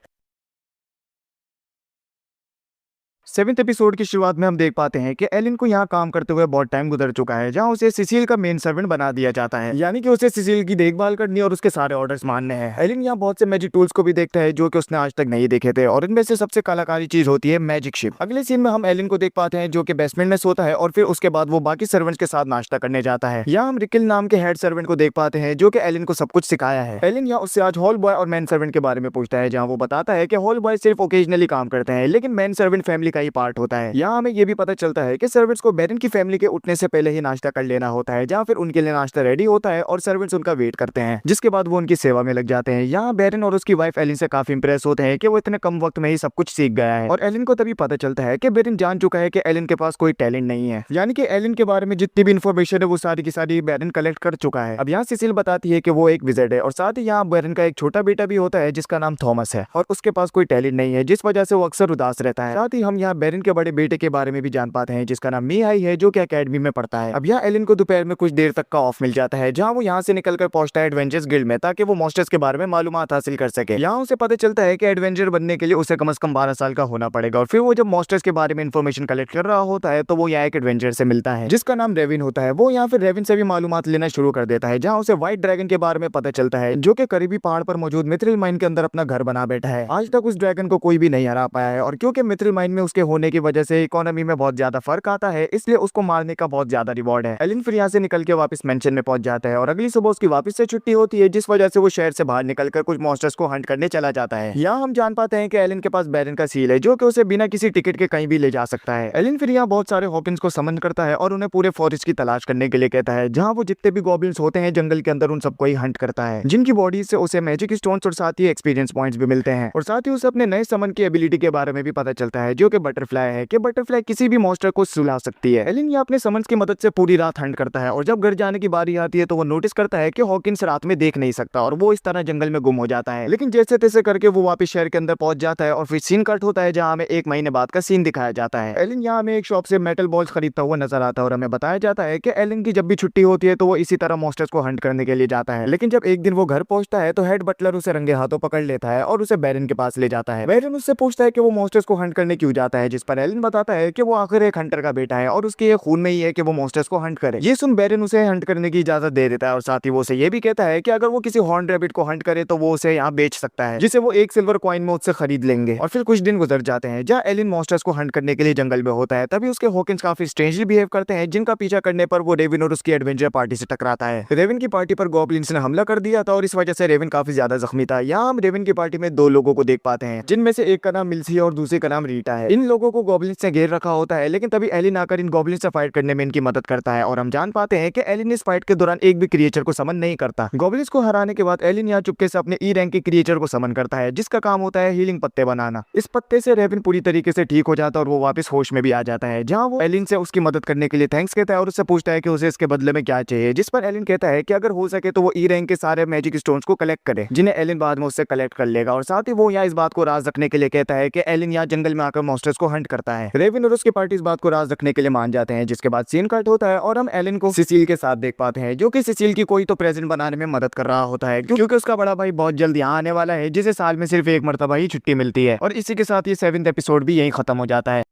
7th एपिसोड की शुरुआत में हम देख पाते हैं कि एलिन को यहाँ काम करते हुए बहुत टाइम गुजर चुका है, जहाँ उसे सिसिल का मेन सर्वेंट बना दिया जाता है, यानी कि उसे सिसिल की देखभाल करनी और उसके सारे ऑर्डर्स मानने हैं। एलिन यहाँ बहुत से मैजिक टूल्स को भी देखता है जो कि उसने आज तक नहीं देखे थे और इनमें से सबसे कलाकारी चीज होती है मैजिक शिप। अगले सीन में हम एलिन को देख पाते हैं जो कि बेसमेंट में सोता है और फिर उसके बाद वो बाकी सर्वेंट्स के साथ नाश्ता करने जाता है। यहाँ हम रिकिल नाम के हेड सर्वेंट को देख पाते हैं जो कि एलिन को सब कुछ सिखाया है। एलिन यहाँ उससे आज हॉल बॉय और मैन सर्वेंट के बारे में पूछता है, जहाँ वो बताता है कि हॉल बॉय सिर्फ ओकेजनली काम करते हैं, लेकिन मैन सर्वेंट फैमिली का ही पार्ट होता है। यहाँ हमें ये भी पता चलता है कि सर्वेंट्स को बेरिन की फैमिली के उठने से पहले ही नाश्ता कर लेना होता है, जहाँ फिर उनके लिए नाश्ता रेडी होता है और सर्वेंट्स उनका वेट करते हैं, जिसके बाद वो उनकी सेवा में लग जाते हैं। यहाँ बेरिन और उसकी वाइफ एलिन से काफी इंप्रेस होते हैं कि वो इतने कम वक्त में ही सब कुछ सीख गया है और एलिन को तभी पता चलता है कि बेरिन जान चुका है कि एलिन के पास कोई टैलेंट नहीं है, यानी कि एलिन के बारे में जितनी भी इन्फॉर्मेशन है वो सारी की सारी बेरिन कलेक्ट कर चुका है। अब यहाँ सिसिल बताती है कि वो एक विज़र्ड है और साथ ही यहाँ बेरिन का एक छोटा बेटा भी होता है जिसका नाम थॉमस है और उसके पास कोई टैलेंट नहीं है, जिस वजह से वो अक्सर उदास रहता है। साथ ही हम यहाँ बेरिन के बड़े बेटे के बारे में भी जान पाते हैं जिसका नाम मीहाई है, जो कि एकेडमी में पढ़ता है। अब यहाँ एलिन को दोपहर में कुछ देर तक का ऑफ मिल जाता है, जहाँ वो यहाँ से निकलकर पहुंचता है एडवेंचर्स गिल्ड में ताकि वो मॉन्स्टर्स के बारे में मालूमात हासिल कर सके। यहाँ उसे पता चलता है कि एडवेंचर बनने के लिए उसे कम से कम 12 साल का होना पड़ेगा और फिर वो जब मॉन्स्टर्स के बारे में इन्फॉर्मेशन कलेक्ट कर रहा होता है तो वो यहाँ एक एडवेंचर से मिलता है जिसका नाम रेविन होता है। वो यहाँ फिर रेविन से भी मालूमात लेना शुरू कर देता है, जहाँ उसे व्हाइट ड्रैगन के बारे में पता चलता है जो कि करीबी पहाड़ पर मौजूद मिथ्रिल माइन के अंदर अपना घर बना बैठा है। आज तक उस ड्रैगन को कोई भी नहीं हरा पाया है और क्योंकि मिथ्रिल माइन में उसके होने की वजह से इकोनॉमी में बहुत ज्यादा फर्क आता है, इसलिए उसको मारने का बहुत ज्यादा रिवॉर्ड है। एलिन फिर यहाँ से निकल के वापस मेंशन में पहुंच जाता है और अगली सुबह उसकी वापस से छुट्टी होती है, जिस वजह से वो शहर से बाहर निकलकर कुछ मॉन्स्टर्स को हंट करने चला जाता है। यहाँ हम जान पाते हैं कि एलिन के पास बेरिन का सील है जो कि उसे बिना किसी टिकट के कहीं भी ले जा सकता है। एलिन फिर यहाँ बहुत सारे हॉकिन्स को समन करता है और उन्हें पूरे फॉरेस्ट की तलाश करने के लिए कहता है, जहाँ वो जितने भी गॉब्लिन्स होते हैं जंगल के अंदर उन सबको ही हंट करता है, जिनकी बॉडी से उसे मैजिक स्टोन्स और साथ ही एक्सपीरियंस पॉइंट्स भी मिलते हैं और साथ ही उसे अपने नए समन की एबिलिटी के बारे में भी पता चलता है जो कि बटरफ्लाई है कि बटरफ्लाई किसी भी मॉन्स्टर को सुला सकती है। एलिन अपने समझ की मदद से पूरी रात हंट करता है और जब घर जाने की बारी आती है तो वो नोटिस करता है कि हॉकिंस रात में देख नहीं सकता और वो इस तरह जंगल में गुम हो जाता है। लेकिन जैसे तैसे करके वो वापस शहर के अंदर पहुंच जाता है और फिर सीन कट होता है जहां हमें 1 महीने बाद का सीन दिखाया जाता है। एलिन यहाँ हमें एक शॉप से मेटल बॉल्स खरीदता हुआ नजर आता है और हमें बताया जाता है कि एलिन की जब भी छुट्टी होती है तो वो इसी तरह मॉन्स्टर्स को हंट करने के लिए जाता है। लेकिन जब एक दिन वो घर पहुंचता है तो हेड बटलर उसे रंगे हाथों पकड़ लेता है और उसे बैरन के पास ले जाता है। बैरन उससे पूछता है कि वो मॉन्स्टर्स को हंट करने क्यों जाता है, जिस पर एलिन बताता है कि वो आखिर एक हंटर का बेटा है और उसके खून में ही है कि वो मॉन्स्टर्स को हंट करे। ये सुन बैरन उसे हंट करने की इजाजत दे देता है और साथ ही वो उसे ये भी कहता है कि अगर वो किसी हॉर्न रैबिट को हंट करे तो वो उसे यहाँ बेच सकता है, जिसे वो 1 सिल्वर कॉइन में उससे खरीद लेंगे। और फिर कुछ दिन गुजर जाते हैं जहाँ एलिन मॉन्स्टर्स को हंट करने के लिए जंगल में होता है। तभी उसके हॉकिंस काफी स्ट्रेंजली बिहेव करते हैं, जिनका पीछा करने पर वो रेविन और उसकी एडवेंचर पार्टी से टकराता है। रेविन की पार्टी पर गॉब्लिन्स ने हमला कर दिया था और इस वजह से रेविन काफी ज्यादा जख्मी था। यहाँ हम रेविन की पार्टी में 2 लोगों को देख पाते हैं, जिनमें से एक का नाम मिल्सी है और दूसरे का नाम रीटा है। इन लोगों को गॉब्लिन्स ने घेर रखा होता है, लेकिन तभी एलिन आकर इन गॉब्लिन्स से फाइट करने में इनकी मदद करता है और हम जान पाते हैं कि एलिन इस फाइट के दौरान एक भी क्रिएचर को समन नहीं करता। गॉब्लिन्स को हराने के बाद एलिन यहाँ चुपके से अपने ई रैंक के क्रिएचर को समन करता है, जिसका काम होता है हीलिंग पत्ते बनाना। इस पत्ते से रेविन पूरी तरीके से ठीक हो जाता है और वो वापस होश में भी आ जाता है, जहाँ वो एलिन से उसकी मदद करने के लिए थैंक्स कहता है और उससे पूछता है कि उसे इसके बदले में क्या चाहिए, जिस पर एलिन कहता है कि अगर हो सके तो वो ई रैंक के सारे मैजिक स्टोन्स को कलेक्ट करे, जिन्हें एलिन बाद में उससे कलेक्ट कर लेगा। और साथ ही वो यहाँ इस बात को राज रखने के लिए कहता है कि एलिन यहाँ जंगल में आकर मॉन्स्टर्स को हंट करता है। रेविन और उसकी पार्टी इस बात को राज रखने के लिए मान जाते हैं, जिसके बाद सीन कट होता है और हम एलिन को सिसिल के साथ देख पाते हैं, जो कि सिसिल की कोई तो प्रेजेंट बनाने में मदद कर रहा होता है, क्योंकि उसका बड़ा भाई बहुत जल्द यहाँ आने वाला है, जिसे साल में सिर्फ 1 मरतबा ही छुट्टी मिलती है। और इसी के साथ ये 7th एपिसोड भी यहीं खत्म हो जाता है।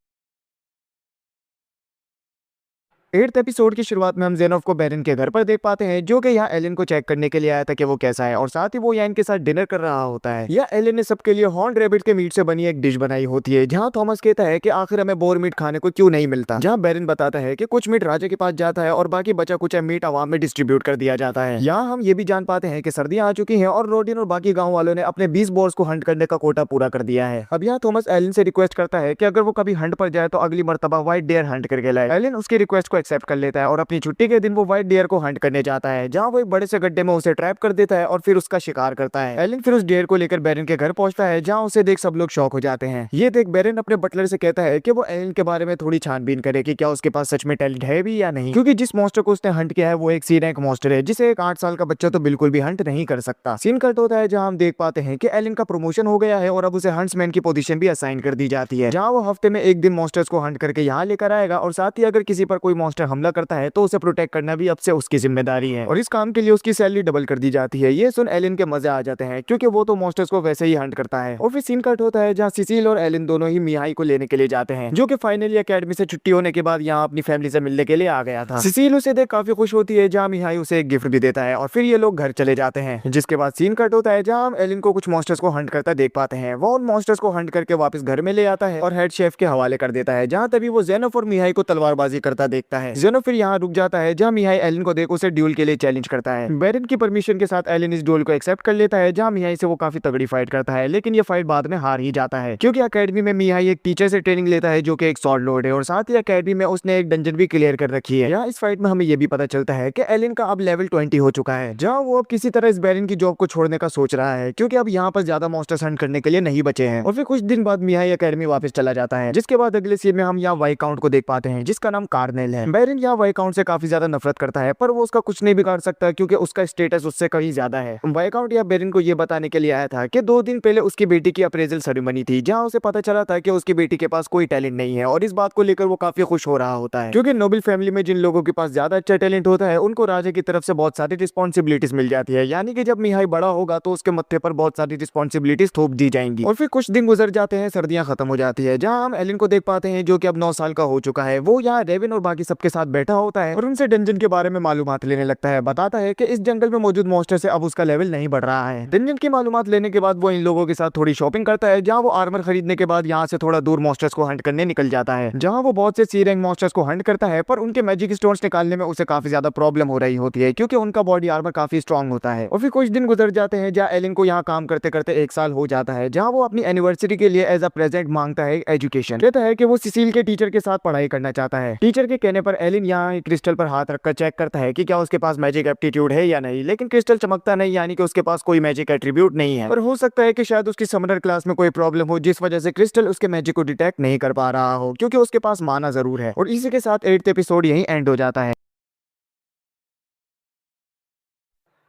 8th एपिसोड की शुरुआत में हम जेनोफ को बैरन के घर पर देख पाते हैं, जो कि यहाँ एलिन को चेक करने के लिए आया था कि वो कैसा है और साथ ही वो यहाँ इनके साथ डिनर कर रहा होता है। या एलिन ने सबके लिए हॉर्न रैबिट के मीट से बनी एक डिश बनाई होती है, जहाँ थॉमस कहता है कि आखिर हमें बोर मीट खाने को क्यों नहीं मिलता, जहाँ बैरन बताता है कि कुछ मीट राजा के पास जाता है और बाकी बचा कुछ मीट आवाम में डिस्ट्रीब्यूट कर दिया जाता है। यहाँ हम ये भी जान पाते हैं कि सर्दियां आ चुकी है और रोडिन और बाकी गाँव वालों ने अपने 20 बोर्स को हंट करने का कोटा पूरा कर दिया है। अब यहाँ थॉमस एलिन से रिक्वेस्ट करता है कि अगर वो कभी हंट पर जाए तो अगली मरतबा व्हाइट डेयर हंट करके लाए। एलिन उसकी रिक्वेस्ट को एक्सेप्ट कर लेता है और अपनी छुट्टी के दिन वो व्हाइट डियर को हंट करने जाता है, जहाँ वो एक बड़े से गड्ढे में उसे ट्रैप कर देता है और फिर उसका शिकार करता है। एलिन फिर उस डियर को लेकर बैरन के घर पहुंचता है, जहाँ उसे देख सब लोग शॉक हो जाते हैं। ये देख बैरन अपने बटलर से कहता है कि वो एलिन के बारे में थोड़ी छानबीन करे कि क्या उसके पास सच में टैलेंट है भी या नहीं, क्योंकि जिस मॉन्स्टर को उसने हंट किया है वो एक सी रैंक मॉन्स्टर है, जिसे एक 8 साल का बच्चा तो बिल्कुल भी हंट नहीं कर सकता। सीन कट होता है जहाँ हम देख पाते हैं कि एलिन का प्रमोशन हो गया है और अब उसे हंट्समैन की पोजीशन भी असाइन कर दी जाती है, जहाँ वो हफ्ते में एक दिन मॉन्स्टर्स को हंट करके यहाँ लेकर आएगा और साथ ही अगर किसी पर कोई मॉन्स्टर हमला करता है तो उसे प्रोटेक्ट करना भी अब से उसकी जिम्मेदारी है और इस काम के लिए उसकी सैलरी डबल कर दी जाती है। ये सुन एलिन के मजे आ जाते हैं, क्योंकि वो तो मॉन्स्टर्स को वैसे ही हंट करता है। और फिर सीन कट होता है जहाँ सिसिल और एलिन दोनों ही मिहाई को लेने के लिए जाते हैं, जो कि फाइनली एकेडमी से छुट्टी होने के बाद यहाँ अपनी फैमिली से मिलने के लिए आ गया था। सिसिल उसे देख काफी खुश होती है, जहाँ मिहाई उसे एक गिफ्ट भी देता है और फिर ये लोग घर चले जाते हैं। जिसके बाद सीन कट होता है जहाँ हम एलिन को कुछ मॉन्स्टर्स को हंट करता देख पाते हैं। वो उन मॉन्स्टर्स को हंट करके वापस घर में ले आता है और हेड शेफ के हवाले कर देता है, जहाँ तभी वो जेनोफ और मिहाई को तलवारबाजी करता देखता है। जेनोफ फिर यहाँ रुक जाता है, जहाँ मिहाई एलिन को देख उसे ड्यूल के लिए चैलेंज करता है। बैरन की परमिशन के साथ एलिन इस ड्यूल को एक्सेप्ट कर लेता है, जहाँ मिहाई से वो काफी तगड़ी फाइट करता है, लेकिन ये फाइट बाद में हार ही जाता है, क्योंकि एकेडमी में मिहाई एक टीचर से ट्रेनिंग लेता है जो कि एक सॉर्ड लॉर्ड है और साथ ही एकेडमी में उसने एक डंजन भी क्लियर कर रखी है। यहाँ इस फाइट में हमें ये भी पता चलता है कि एलिन का अब लेवल 20 हो चुका है, जहाँ वो अब किसी तरह इस बैरन की जॉब को छोड़ने का सोच रहा है, क्योंकि अब यहाँ पर ज्यादा मॉन्स्टर्स हंट करने के लिए नहीं बचे हैं। और फिर कुछ दिन बाद मिहाई एकेडमी वापस चला जाता है, जिसके बाद अगले सीन में हम यहाँ वाइकाउंट को देख पाते हैं, जिसका नाम कार्नेल है। बैरन यहाँ वाइकाउंट से काफी ज्यादा नफरत करता है, पर वो उसका कुछ नहीं बिगाड़ सकता, क्योंकि उसका स्टेटस उससे कहीं ज्यादा है। वाइकाउंट या बैरन को ये बताने के लिए आया था कि 2 दिन पहले उसकी बेटी की अप्रेजल सेरेमनी थी, जहाँ उसे पता चला था कि उसकी बेटी के पास कोई टैलेंट नहीं है और इस बात को लेकर वो काफी खुश हो रहा होता है, क्योंकि नोबल फैमिली में जिन लोगों के पास ज्यादा अच्छा टैलेंट होता है उनको राजा की तरफ से बहुत सारी रिस्पॉन्सिबिलिटीज मिल जाती है, यानी कि जब मिहाई बड़ा होगा तो उसके मत्थे पर बहुत सारी रिस्पॉन्सिबिलिटीज थोप दी जाएंगी। और फिर कुछ दिन गुजर जाते हैं, सर्दियां खत्म हो जाती है, जहाँ हम एलिन को देख पाते हैं जो कि अब 9 साल का हो चुका है। वो यहाँ रेविन और बाकी सबके साथ बैठा होता है और उनसे डंजन के बारे में मालूमात लेने लगता है। बताता है कि इस जंगल में मौजूद मॉन्स्टर से अब उसका लेवल नहीं बढ़ रहा है। डंजन की मालूमात लेने के बाद वो इन लोगों के साथ थोड़ी शॉपिंग करता है, जहाँ वो आर्मर खरीदने के बाद यहाँ से थोड़ा दूर मॉन्स्टर्स को हंट करने निकल जाता है, जहाँ वो बहुत से सी रैंक मॉन्स्टर्स को हंट करता है, पर उनके मैजिक स्टोन्स निकालने में उसे काफी ज्यादा प्रॉब्लम हो रही होती है, क्योंकि उनका बॉडी आर्मर काफी स्ट्रॉन्ग होता है। और फिर कुछ दिन गुजर जाते हैं, जहाँ एलिन को यहाँ काम करते करते 1 साल हो जाता है, जहाँ वो अपनी एनिवर्सरी के लिए एज अ प्रेजेंट मांगता है एजुकेशन। कहता है कि वो सिसिल के टीचर के साथ पढ़ाई करना चाहता है। टीचर के कहने करने पर एलिन यहाँ क्रिस्टल पर हाथ रखकर चेक करता है कि क्या उसके पास मैजिक एप्टीट्यूड है या नहीं, लेकिन क्रिस्टल चमकता नहीं, यानी कि उसके पास कोई मैजिक एट्रीब्यूट नहीं है। पर हो सकता है कि शायद उसकी समनर क्लास में कोई प्रॉब्लम हो, जिस वजह से क्रिस्टल उसके मैजिक को डिटेक्ट नहीं कर पा रहा हो, क्योंकि उसके पास माना जरूर है। और इसी के साथ 8th एपिसोड यहीं एंड हो जाता है।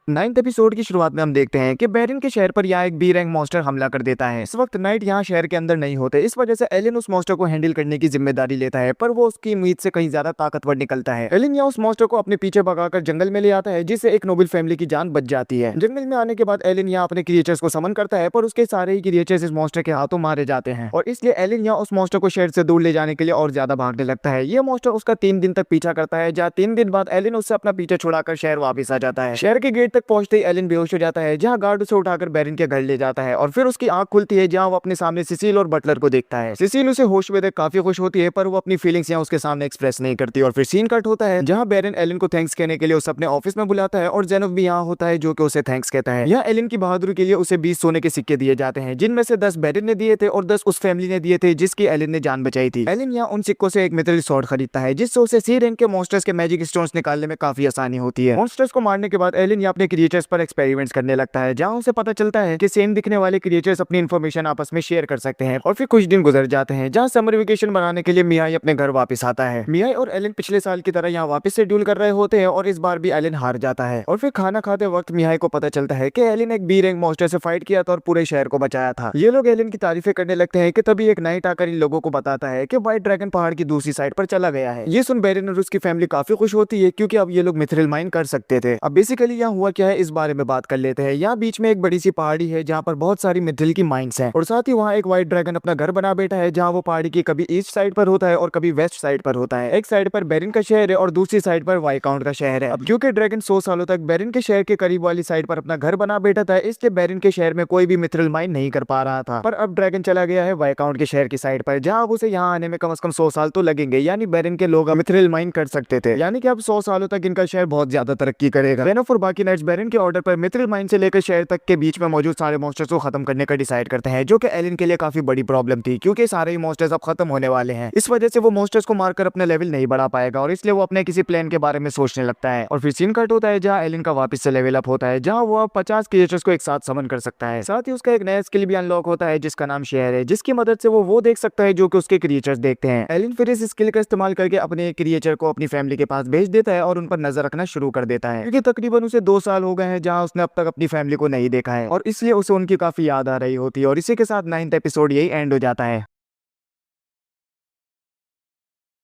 9th एपिसोड की शुरुआत में हम देखते हैं कि बेरिन के शहर पर यहाँ एक बी रैंक मॉन्स्टर हमला कर देता है। इस वक्त नाइट यहाँ शहर के अंदर नहीं होते, इस वजह से एलिन उस मॉन्स्टर को हैंडल करने की जिम्मेदारी लेता है, पर वो उसकी उम्मीद से कहीं ज्यादा ताकतवर निकलता है। एलिन यहाँ उस मॉन्स्टर को अपने पीछे भगाकर जंगल में ले आता है, जिससे एक नोबल फैमिली की जान बच जाती है। जंगल में आने के बाद एलिन यहाँ अपने क्रिएचर्स को समन करता है, पर उसके सारे ही क्रिएचर्स इस मॉन्स्टर के हाथों मारे जाते हैं, और इसलिए एलिन यहाँ उस मॉन्स्टर को शहर से दूर ले जाने के लिए और ज्यादा भागने लगता है। ये मॉन्स्टर उसका 3 दिन तक पीछा करता है, जहाँ 3 दिन बाद एलिन उससे अपना पीछा छुड़ाकर शहर वापस आ जाता है। शहर के गेट तक पहुंचते ही एलिन बेहोश हो जाता है, जहां गार्ड उसे उठाकर बेरिन के घर ले जाता है, और फिर उसकी आंख खुलती है, जहां वो अपने सामने सिसिल और बटलर को देखता है। सिसिल उसे होश में देख काफी खुश होती है, पर वो अपनी फीलिंग्स यहाँ उसके सामने एक्सप्रेस नहीं करती। और फिर सीन कट होता है, जहां बेरिन एलिन को थैंक्स कहने के लिए उसे अपने ऑफिस में बुलाता है, और जेनोफ भी यहाँ होता है, जो कि उसे थैंक्स कहता है। यहाँ एलिन की बहादुरी के लिए उसे 20 सोने के सिक्के दिए जाते हैं, जिनमें से 10 बेरिन ने दिए थे और 10 उस फैमिली ने दिए थे जिसकी एलिन ने जान बचाई थी। एलिन यहाँ उन सिक्कों से एक मिथ्रिल स्वॉर्ड खरीदता है, जिससे उसे सी रैंक के मॉन्स्टर्स के मैजिक स्टोन्स निकालने में काफी आसानी होती है। मॉन्स्टर्स को मारने के बाद एलिन यहाँ अपने क्रिएचर्स पर एक्सपेरिमेंट्स करने लगता है, जहाँ उसे पता चलता है कि सेम दिखने वाले क्रिएचर्स अपनी इन्फॉर्मेशन आपस में शेयर कर सकते हैं। और फिर कुछ दिन गुजर जाते हैं, जहाँ समर वेकेशन बनाने के लिए मियाई अपने घर वापस आता है। मियाई और एलिन पिछले साल की तरह यहाँ वापस से ड्यूल कर रहे होते हैं, और इस बार भी एलिन हार जाता है। और फिर खाना खाते वक्त मियाई को पता चलता है कि एलिन एक बी रैंक मॉन्स्टर से फाइट किया था और पूरे शहर को बचाया था। ये लोग एलिन की तारीफें करने लगते हैं कि तभी एक नाइट आकर इन लोगों को बताता है कि व्हाइट ड्रैगन पहाड़ की दूसरी साइड पर चला गया है। ये सुन बेरिन और उसकी फैमिली काफी खुश होती है, क्योंकि अब ये लोग मिथ्रिल माइन कर सकते थे। अब बेसिकली यहाँ हुआ क्या है, इस बारे में बात कर लेते हैं। यहाँ बीच में एक बड़ी सी पहाड़ी है, जहाँ पर बहुत सारी मिथ्रिल की माइंस हैं, और साथ ही वहाँ एक व्हाइट ड्रैगन अपना घर बना बैठा है, जहाँ वो पहाड़ी की कभी ईस्ट साइड पर होता है और कभी वेस्ट साइड पर होता है। एक साइड पर बेरिन का शहर है और दूसरी साइड पर वाइकाउंट का शहर है। अब क्योंकि ड्रैगन 100 सालों तक बेरिन के शहर के करीब वाली साइड पर अपना घर बना बैठा था, इसलिए बेरिन के शहर में कोई भी मिथ्रिल माइन नहीं कर पा रहा था। पर अब ड्रैगन चला गया है वाइकाउंट के शहर की साइड पर, जहाँ उसे यहाँ आने में कम से कम 100 साल तो लगेंगे, यानी बेरिन के लोग मिथ्रिल माइन कर सकते थे, यानी कि अब 100 सालों तक इनका शहर बहुत ज्यादा तरक्की करेगा। जेनोफ और बाकी नाइट्स बेरिन के ऑर्डर पर मिथ्रिल माइन से लेकर शहर तक के बीच में मौजूद सारे मॉन्स्टर्स को खत्म करने का डिसाइड करते हैं, जो कि एलिन के लिए काफी बड़ी प्रॉब्लम थी, क्योंकि सारे ही मॉन्स्टर्स अब खत्म होने वाले हैं। इस वजह से वो मॉन्स्टर्स को मारकर अपना लेवल नहीं बढ़ा पाएगा, और इसलिए वो अपने किसी प्लान के बारे में सोचने लगता है। और फिर सीन कट होता है, जहाँ एलिन का वापस से लेवल अप होता है, जहाँ वो अब 50 क्रिएचर्स को एक साथ समन कर सकता है। साथ ही उसका एक नया स्किल भी अनलॉक होता है, जिसका नाम शेयर है, जिसकी मदद से वो देख सकता है जो कि उसके क्रिएचर्स देखते हैं। एलिन फिर इस स्किल का इस्तेमाल करके अपने क्रिएचर को अपनी फैमिली के पास भेज देता है और उन पर नजर रखना शुरू कर देता है, क्योंकि तकरीबन उसे 2 साल हो गए हैं जहाँ उसने अब तक अपनी फैमिली को नहीं देखा है, और इसलिए उसे उनकी काफी याद आ रही होती है। और इसी के साथ 9th एपिसोड यही एंड हो जाता है।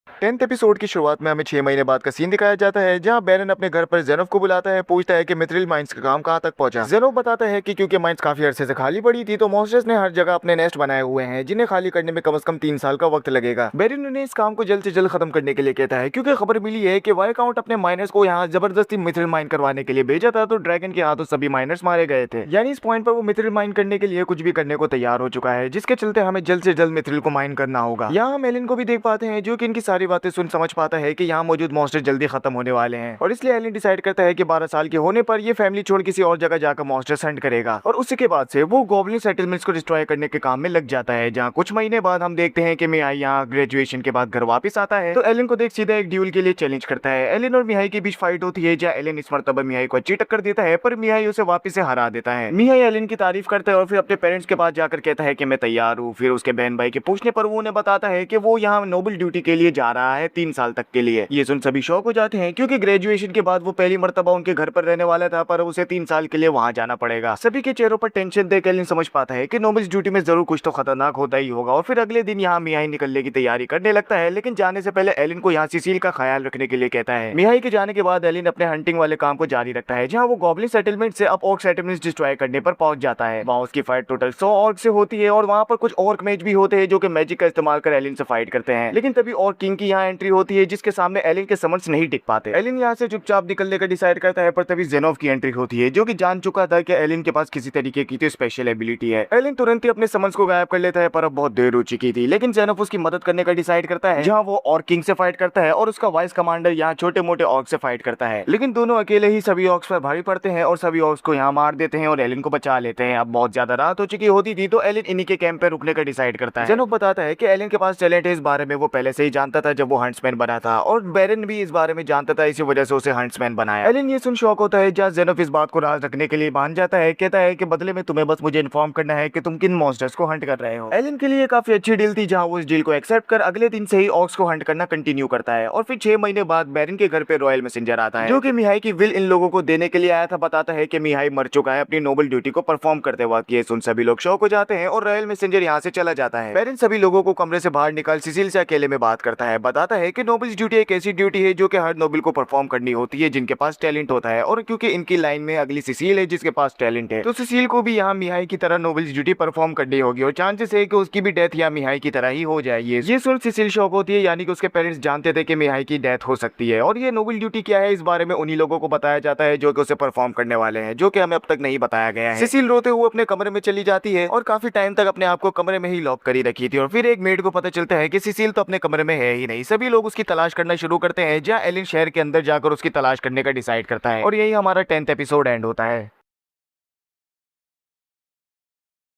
10th एपिसोड की शुरुआत में हमें 6 महीने बाद का सीन दिखाया जाता है, जहां बेरन अपने घर पर जेनोफ को बुलाता है, पूछता है कि मिथ्रिल माइंस का काम कहां तक पहुंचा। जेनोफ बताता है कि क्योंकि माइंस काफी अरसे से खाली पड़ी थी, तो मॉन्स्टर्स ने हर जगह अपने नेस्ट बनाए हुए हैं, जिन्हें खाली करने में कम से कम 3 साल का वक्त लगेगा। बेरन उन्हें इस काम को जल्द से जल्द खत्म करने के लिए कहता है, क्योंकि खबर मिली है कि वाइकाउंट अपने माइनर्स को यहाँ जबरदस्ती मिथ्रिल माइन करवाने के लिए भेजा था, तो ड्रैगन के हाथों सभी माइनर्स मारे गए थे। यानी इस पॉइंट पर वो मिथ्रिल माइन करने के लिए कुछ भी करने को तैयार हो चुका है, जिसके चलते हमें जल्द से जल्द मिथ्रिल को माइन करना होगा। यहाँ हम एलिन को भी देख पाते हैं, जो कि इनकी सारी बातें सुन समझ पाता है कि यहाँ मौजूद मॉन्स्टर जल्दी खत्म होने वाले हैं, और इसलिए एलिन डिसाइड करता है कि 12 साल के होने पर ये फैमिली छोड़ किसी और जगह जाकर मॉन्स्टर हंट करेगा। और उसी के बाद से वो गॉब्लिन सेटलमेंट्स को डिस्ट्रॉय करने के काम में लग जाता है, जहाँ कुछ महीने बाद हम देखते हैं कि मियाई यहाँ ग्रेजुएशन के बाद घर वापस आता है, तो एलिन को देख सीधा एक ड्यूल के लिए चैलेंज करता है। एलिन और मियाई के बीच फाइट होती है, जहाँ एलिन इस मर्तबा मियाई को अच्छी टक्कर देता है, पर मियाई उसे वापस से हरा देता है। मियाई एलिन की तारीफ करता है और फिर अपने पेरेंट्स के पास जाकर कहता है कि मैं तैयार हूँ। फिर उसके बहन भाई के पूछने पर वो उन्हें बताता है कि वो यहाँ नोबल ड्यूटी के लिए जा रहा है 3 साल तक के लिए। ये सुन सभी शौक हो जाते हैं, क्योंकि ग्रेजुएशन के बाद वो पहली मर्तबा उनके घर पर रहने वाला था, पर उसे 3 साल के लिए वहां जाना पड़ेगा। सभी के चेहरों पर टेंशन देख एलिन समझ पाता है कि नोबल ड्यूटी में जरूर कुछ तो खतरनाक होता ही होगा। और फिर अगले दिन यहाँ मियाई निकलने की तैयारी करने लगता है, लेकिन जाने से पहले एलिन को यहाँ सिसिल का ख्याल रखने के लिए कहता है। मियाई के जाने के बाद एलिन अपने हंटिंग वाले काम को जारी रखता है, जहाँ वो गॉब्लिन सेटलमेंट से अब ऑर्क सेटलमेंट्स डिस्ट्रॉय करने पर पहुंच जाता है। वहाँ उसकी फाइट टोटल 100 ऑर्क से होती है, और वहाँ पर कुछ ऑर्क मेज भी होते हैं जो कि मैजिक का इस्तेमाल कर एलिन से फाइट करते हैं। लेकिन तभी ऑर्क किंग की यहाँ एंट्री होती है, जिसके सामने एलिन के समन्स नहीं टिक पाते। एलिन यहाँ से चुपचाप निकलने का डिसाइड करता है, पर तभी जेनोफ की एंट्री होती है, जो कि जान चुका था कि एलिन के पास किसी तरीके की तो स्पेशल एबिलिटी है। एलिन तुरंत ही अपने समन्स को गायब कर लेता है, पर अब बहुत देर हो चुकी थी। लेकिन जेनोफ उसकी मदद करने का डिसाइड करता है, जहाँ वो ऑर्क किंग से फाइट करता है और उसका वाइस कमांडर यहाँ छोटे मोटे ऑर्क से फाइट करता है। लेकिन दोनों अकेले ही सभी ऑर्क्स पर भारी पड़ते हैं और सभी ऑर्क्स को यहाँ मार देते हैं और एलिन को बचा लेते हैं। अब बहुत ज्यादा रात हो चुकी होती थी, तो एलिन इन्हीं के कैंप पे रुकने का डिसाइड करता है। जेनोफ बताता है कि एलिन के पास टैलेंट है, इस बारे में वो पहले से ही जानता था जब वो हंट्समैन बना था और बेरन भी इस बारे में जानता था, इसी वजह से उसे हंट्समैन बनाया। एलिन ये सुन शॉक होता है, जहाँ जेनोफ इस बात को राज रखने के लिए मान जाता है, कहता है कि बदले में तुम्हें बस मुझे इन्फॉर्म करना है कि तुम किन मॉन्स्टर्स को हंट कर रहे हो। एलिन के लिए काफी अच्छी डील थी, जहाँ वो इस डील को एक्सेप्ट कर अगले दिन से ही ऑक्स को हंट करना कंटिन्यू करता है। और फिर 6 महीने बाद बेरन के घर पे रॉयल मैसेंजर आता है, जो कि मिहाई की विल इन लोगों को देने के लिए आया था। बताता है कि मिहाई मर चुका है अपनी नोबल ड्यूटी को परफॉर्म करते वक्त। ये सुन सभी लोग शॉक हो जाते हैं और रॉयल मैसेंजर यहाँ से चला जाता है। बेरन सभी लोगों को कमरे से बाहर निकाल सिसिल से अकेले में बात करता है। बताता है कि नोबल्स ड्यूटी एक ऐसी ड्यूटी है जो कि हर नोबल को परफॉर्म करनी होती है जिनके पास टैलेंट होता है, और क्योंकि इनकी लाइन में अगली सिसिल है जिसके पास टैलेंट है, तो सिसिल को भी यहाँ मिहाई की तरह नोबल्स ड्यूटी परफॉर्म करनी होगी और चांसेस है कि उसकी भी डेथ यहाँ मिहाई की तरह ही हो जाएगी। ये सुन सिसिल शॉक होती है, यानी कि उसके पेरेंट्स जानते थे कि मिहाई की डेथ हो सकती है। और ये नोबल ड्यूटी क्या है इस बारे में उन्हीं लोगों को बताया जाता है जो कि उसे परफॉर्म करने वाले हैं, जो कि हमें अब तक नहीं बताया गया है। सिसिल रोते हुए अपने कमरे में चली जाती है और काफी टाइम तक अपने आप को कमरे में ही लॉक करी रखी थी। और फिर एक मेड को पता चलता है कि सिसिल तो अपने कमरे में है ही नहीं। सभी लोग उसकी तलाश करना शुरू करते हैं, जहाँ एलिन शहर के अंदर जाकर उसकी तलाश करने का डिसाइड करता है। और यही हमारा 10th एपिसोड एंड होता है।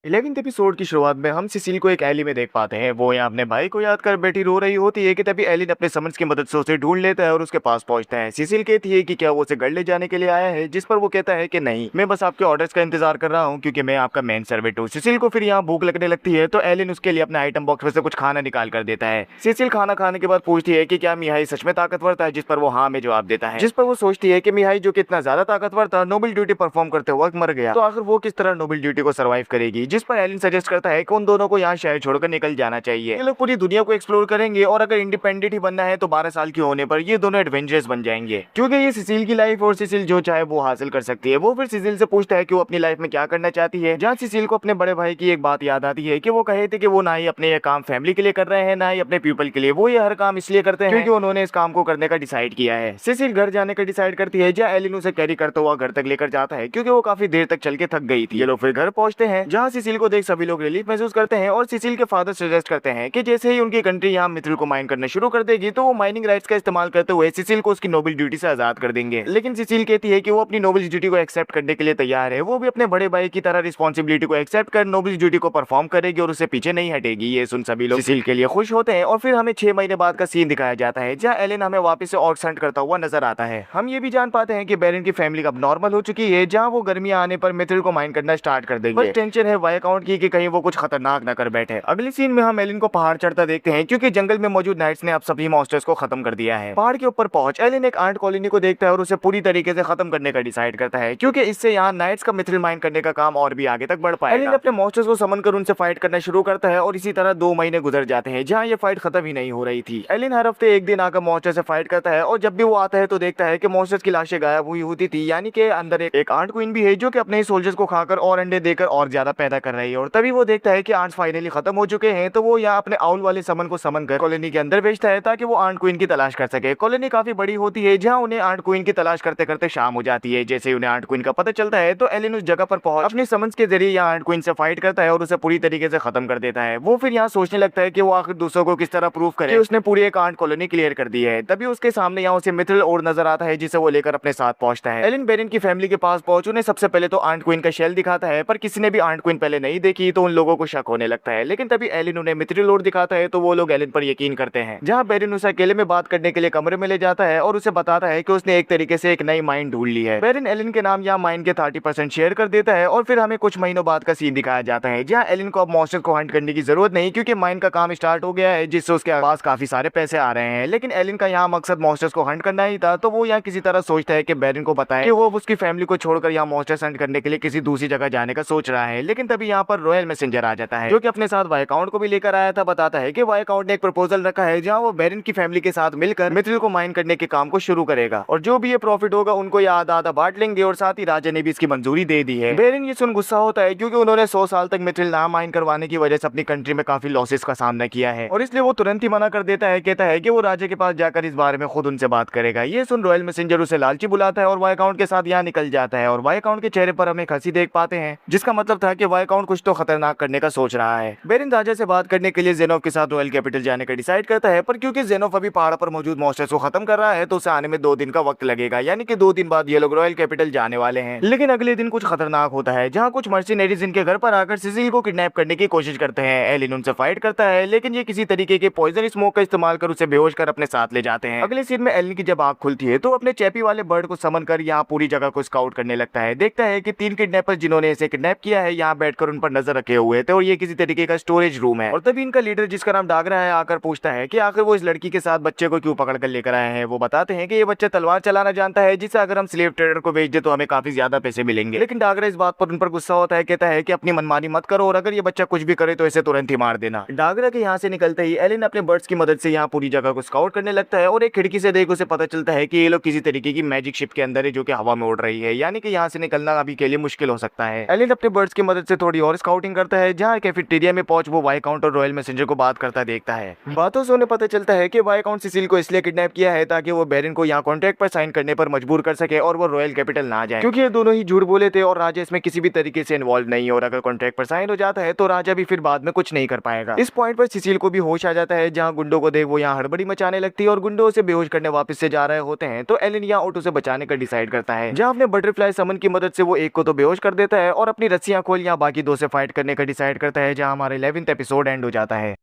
11th एपिसोड की शुरुआत में हम सिसिल को एक एली में देख पाते हैं। वो यहाँ अपने भाई को याद कर बैठी रो रही होती है कि तभी एलिन अपने समन्स की मदद से उसे ढूंढ लेता है और उसके पास पहुंचता है। सिसिल कहती है कि क्या वो उसे घर ले जाने के लिए आया है, जिस पर वो कहता है कि नहीं, मैं बस आपके ऑर्डर्स का इंतजार कर रहा हूँ क्योंकि मैं आपका मेन सर्वेंट हूँ। सिसिल को फिर यहाँ भूख लगने लगती है, तो एलिन उसके लिए अपने आइटम बॉक्स में से कुछ खाना निकाल कर देता है। सिसिल खाना खाने के बाद पूछती है कि क्या मिहाई सच में ताकतवर था, जिस पर वो हाँ में जवाब देता है। जिस पर वो सोचती है कि मिहाई जो कि इतना ज्यादा ताकतवर था, नोबल ड्यूटी परफॉर्म करते वक्त मर गया, तो आखिर वो किस तरह नोबल ड्यूटी को सर्वाइव करेगी। जिस पर एलिन सजेस्ट करता है कि उन दोनों को यहाँ शहर छोड़कर निकल जाना चाहिए। ये लोग पूरी दुनिया को एक्सप्लोर करेंगे और अगर इंडिपेंडेंट ही बनना है तो 12 साल की होने पर ये दोनों एडवेंचरस बन जाएंगे, क्योंकि ये सिसिल की लाइफ और सिसिल जो चाहे वो हासिल कर सकती है। वो फिर सिसिल से पूछता है कि वो अपनी लाइफ में क्या करना चाहती है, जहाँ सिसिल को अपने बड़े भाई की एक बात याद आती है कि वो कहे थे कि वो ना ही अपने ये काम फैमिली के लिए कर रहे हैं ना ही अपने पीपल के लिए। वो ये हर काम इसलिए करते हैं क्योंकि उन्होंने इस काम को करने का डिसाइड किया है। सिसिल घर जाने का डिसाइड करती है, जहाँ एलिन उसे कैरी करता हुआ घर तक लेकर जाता है क्योंकि वो काफी देर तक चल के थक गई थी। ये लोग फिर घर पहुंचते हैं, जहाँ सिसिल को देख सभी लोग रिलीफ महसूस करते हैं और सिसिल के फादर सजेस्ट करते हैं कि जैसे ही उनकी कंट्री यहाँ मिथिल को माइन करना शुरू कर देगी तो वो माइनिंग राइट्स का इस्तेमाल करते हुए सिसिल को उसकी नोबल ड्यूटी से आजाद कर देंगे। लेकिन सिसिल कहती है कि वो अपनी नोबल ड्यूटी को एक्सेप्ट करने के लिए तैयार है। वो भी अपने बड़े भाई की तरह रिस्पॉन्सिबिलिटी को एक्सेप्ट कर नोबल ड्यूटी को परफॉर्म करेगी और उससे पीछे नहीं हटेगी। ये सुन सभी लोग सिसिल के लिए खुश होते हैं और फिर हमें 6 महीने बाद का सीन दिखाया जाता है, जहाँ एलिन हमें वापस से ऑर्क्स हंट करता हुआ नजर आता है। हम ये भी जान पाते हैं कि बेरन की फैमिली अब नॉर्मल हो चुकी है, जहाँ वो गर्मियां आने पर मिथिल को माइन करना स्टार्ट कर देंगे। बस टेंशन है वाई अकाउंट की कि कहीं वो कुछ खतरनाक न कर बैठे। अगली सीन में हम एलिन को पहाड़ चढ़ता देखते हैं क्योंकि जंगल में मौजूद नाइट्स ने अब सभी मॉन्स्टर्स को खत्म कर दिया है। पहाड़ के ऊपर पहुंच एलिन एक आंट कॉलोनी को देखता है और उसे पूरी तरीके से खत्म करने का डिसाइड करता है, क्योंकि इससे यहाँ नाइट्स का मिथिल माइन करने का काम और भी आगे तक बढ़ पाएगा। एलिन अपने मॉन्स्टर्स को समन कर उनसे फाइट करना शुरू करता है और इसी तरह 2 महीने गुजर जाते हैं, जहाँ ये फाइट खत्म ही नहीं हो रही थी। एलिन हर हफ्ते एक दिन आकर मॉन्स्टर से फाइट करता है और जब भी वो आता है तो देखता है कि मॉन्स्टर्स की लाशें गायब हुई होती थी, यानी कि अंदर एक आंट क्वीन भी है जो कि अपने ही सोल्जर्स को खाकर और अंडे देकर और ज्यादा पैदा कर रही है। और तभी वो देखता है कि आंट्स फाइनली खत्म हो चुके हैं, तो वो यहाँ अपने आउल वाले समन को समन कर कॉलोनी के अंदर भेजता है ताकि वो आंट क्वीन की तलाश कर सके। कॉलोनी काफी बड़ी होती है, जहाँ उन्हें आंट क्वीन की तलाश करते करते शाम हो जाती है। जैसे ही उन्हें आंट क्वीन का पता चलता है तो एलिन उस जगह पर पहुंच अपने समन्स के जरिए यहाँ आंट क्वीन से फाइट करता है और उसे पूरी तरीके से खत्म कर देता है। वो फिर यहाँ सोचने लगता है कि वो आखिर दूसरों को किस तरह प्रूव करे कि उसने पूरी एक आंट कॉलोनी क्लियर कर दी है। तभी उसके सामने यहाँ उसे मिथिल और नजर आता है, जिसे वो लेकर अपने साथ पहुंचता है। एलिन बेरन की फैमिली के पास पहुंच उन्हें सबसे पहले तो आंट क्वीन का शेल दिखाता है, पर किसी ने भी आंट क्वीन पहले नहीं देखी तो उन लोगों को शक होने लगता है। लेकिन तभी एलिन उन्हें मिथिल और दिखाता है तो वो लोग एलिन पर यकीन करते हैं, जहाँ बेरन उसे अकेले में बात करने के लिए कमरे में ले जाता है और उसे बताता है कि उसने एक तरीके से एक नई माइन ढूंढ ली है। बेरन एलिन के नाम यहाँ माइन के 30% शेयर कर देता है और फिर हमें कुछ महीनों बाद का सीन दिखाया जाता है, जहाँ एलिन को अब मॉन्स्टर को हंट करने की जरूरत नहीं, क्योंकि माइन का काम स्टार्ट हो गया है, जिससे उसके पास काफी सारे पैसे आ रहे हैं। लेकिन एलिन का यहाँ मकसद मॉन्स्टर्स को हंट करना ही था, तो वो यहाँ किसी तरह सोचता है कि बेरन को बताए कि वो उसकी फैमिली को छोड़कर यहाँ मॉन्स्टर्स हंट करने के लिए किसी दूसरी जगह जाने का सोच रहा है। लेकिन तभी यहाँ पर रॉयल मैसेंजर आ जाता है, जो कि अपने साथ वाई अकाउंट को भी लेकर आया था। बताता है कि वाई अकाउंट ने एक प्रपोजल रखा है, जहाँ वो बेरन की फैमिली के साथ मिलकर मिथिल को माइन करने के काम को शुरू करेगा और जो भी ये प्रॉफिट होगा उनको ये आधा आधा बांट लेंगे, और साथ ही राजा ने भी इसकी मंजूरी दे दी है। बेरन ये सुन गुस्सा होता है, क्योंकि उन्होंने 100 साल तक मिथिल ना माइन करवाने की वजह से अपनी कंट्री में काफी लॉसेस का सामना किया है, और इसलिए वो तुरंत ही मना कर देता है। कहता है कि वो राजा के पास जाकर इस बारे में खुद उनसे बात करेगा। ये सुन रॉयल मैसेंजर उसे लालची बुलाता है और वाई अकाउंट के साथ यहाँ निकल जाता है, और वाई अकाउंट के चेहरे पर हमें हंसी देख पाते हैं, जिसका मतलब था कि वाई वाइकाउंट कुछ तो खतरनाक करने का सोच रहा है। बेरिन राजा से बात करने के लिए जेनोफ के साथ रॉयल कैपिटल जाने का डिसाइड करता है, पर क्योंकि जेनोफ अभी पहाड़ पर मौजूद मॉन्स्टर्स को खत्म कर रहा है तो उसे आने में 2 दिन का वक्त लगेगा, यानी कि 2 दिन बाद ये लोग रॉयल कैपिटल जाने वाले हैं। लेकिन अगले दिन कुछ खतरनाक होता है, जहाँ कुछ मर्सिनरीज इनके घर पर आकर सिसिल को किडनैप करने की कोशिश करते हैं। एलिन उनसे फाइट करता है, लेकिन ये किसी तरीके के पॉइजन स्मोक का इस्तेमाल कर उसे बेहोश कर अपने साथ ले जाते हैं। अगले सीन में एलिन की जब आंख खुलती है तो अपने चैपी वाले बर्ड को समन कर यहाँ पूरी जगह को स्काउट करने लगता है। देखता है कि 3 किडनैपर्स जिन्होंने इसे किडनैप किया है यहाँ बैठकर उन पर नजर रखे हुए थे और ये किसी तरीके का स्टोरेज रूम है। और तभी इनका लीडर जिसका नाम डागरा है आकर पूछता है कि आखिर वो इस लड़की के साथ बच्चे को क्यों पकड़ कर लेकर आए हैं। वो बताते हैं कि ये बच्चा तलवार चलाना जानता है, जिसे अगर हम स्लेव ट्रेडर को बेच दे तो हमें काफी ज्यादा पैसे मिलेंगे। लेकिन डागरा इस बात पर उन पर गुस्सा होता है, कहता है कि अपनी मनमानी मत करो और अगर ये बच्चा कुछ भी करे तो इसे तुरंत ही मार देना। डागरा के यहाँ से निकलते ही एलिन अपने बर्ड्स की मदद से यहाँ पूरी जगह को स्काउट करने लगता है और एक खिड़की से देख उसे पता चलता है कि ये लोग किसी तरीके की मैजिक शिप के अंदर है जो कि हवा में उड़ रही है, यानी कि यहाँ से निकलना अभी के लिए मुश्किल हो सकता है। एलिन अपने बर्ड्स की मदद से थोड़ी और स्काउटिंग करता है, जहाँ कैफेटेरिया में पहुंच वो वाइकाउंट और रॉयल मैसेंजर को बात करता देखता है। बातों से उन्हें पता चलता है कि वाइकाउंट सिसिल को इसलिए किडनैप किया है ताकि वो बेरिन को यहाँ कॉन्ट्रैक्ट पर साइन करने पर मजबूर कर सके और वो रॉयल कैपिटल ना जाए, क्योंकि ये दोनों ही झूठ बोले थे और राजा इसमें किसी भी तरीके से इन्वॉल्व नहीं है और अगर कॉन्ट्रैक्ट पर साइन हो जाता है तो राजा भी फिर बाद में कुछ नहीं कर पाएगा। इस पॉइंट पर सिसिल को भी होश आ जाता है, जहाँ गुंडों को देख वो यहाँ हड़बड़ी मचाने लगती है और गुंडों से बेहोश करने वापस से जा रहे होते हैं। तो एलिन यहाँ ऑटो से बचाने का डिसाइड करता है, जहाँ अपने बटरफ्लाई समन की मदद से वो एक को तो बेहोश कर देता है और अपनी रस्सियां खोल यहाँ बाकी 2 से फाइट करने का डिसाइड करता है, जहाँ हमारा 11th एपिसोड एंड हो जाता है।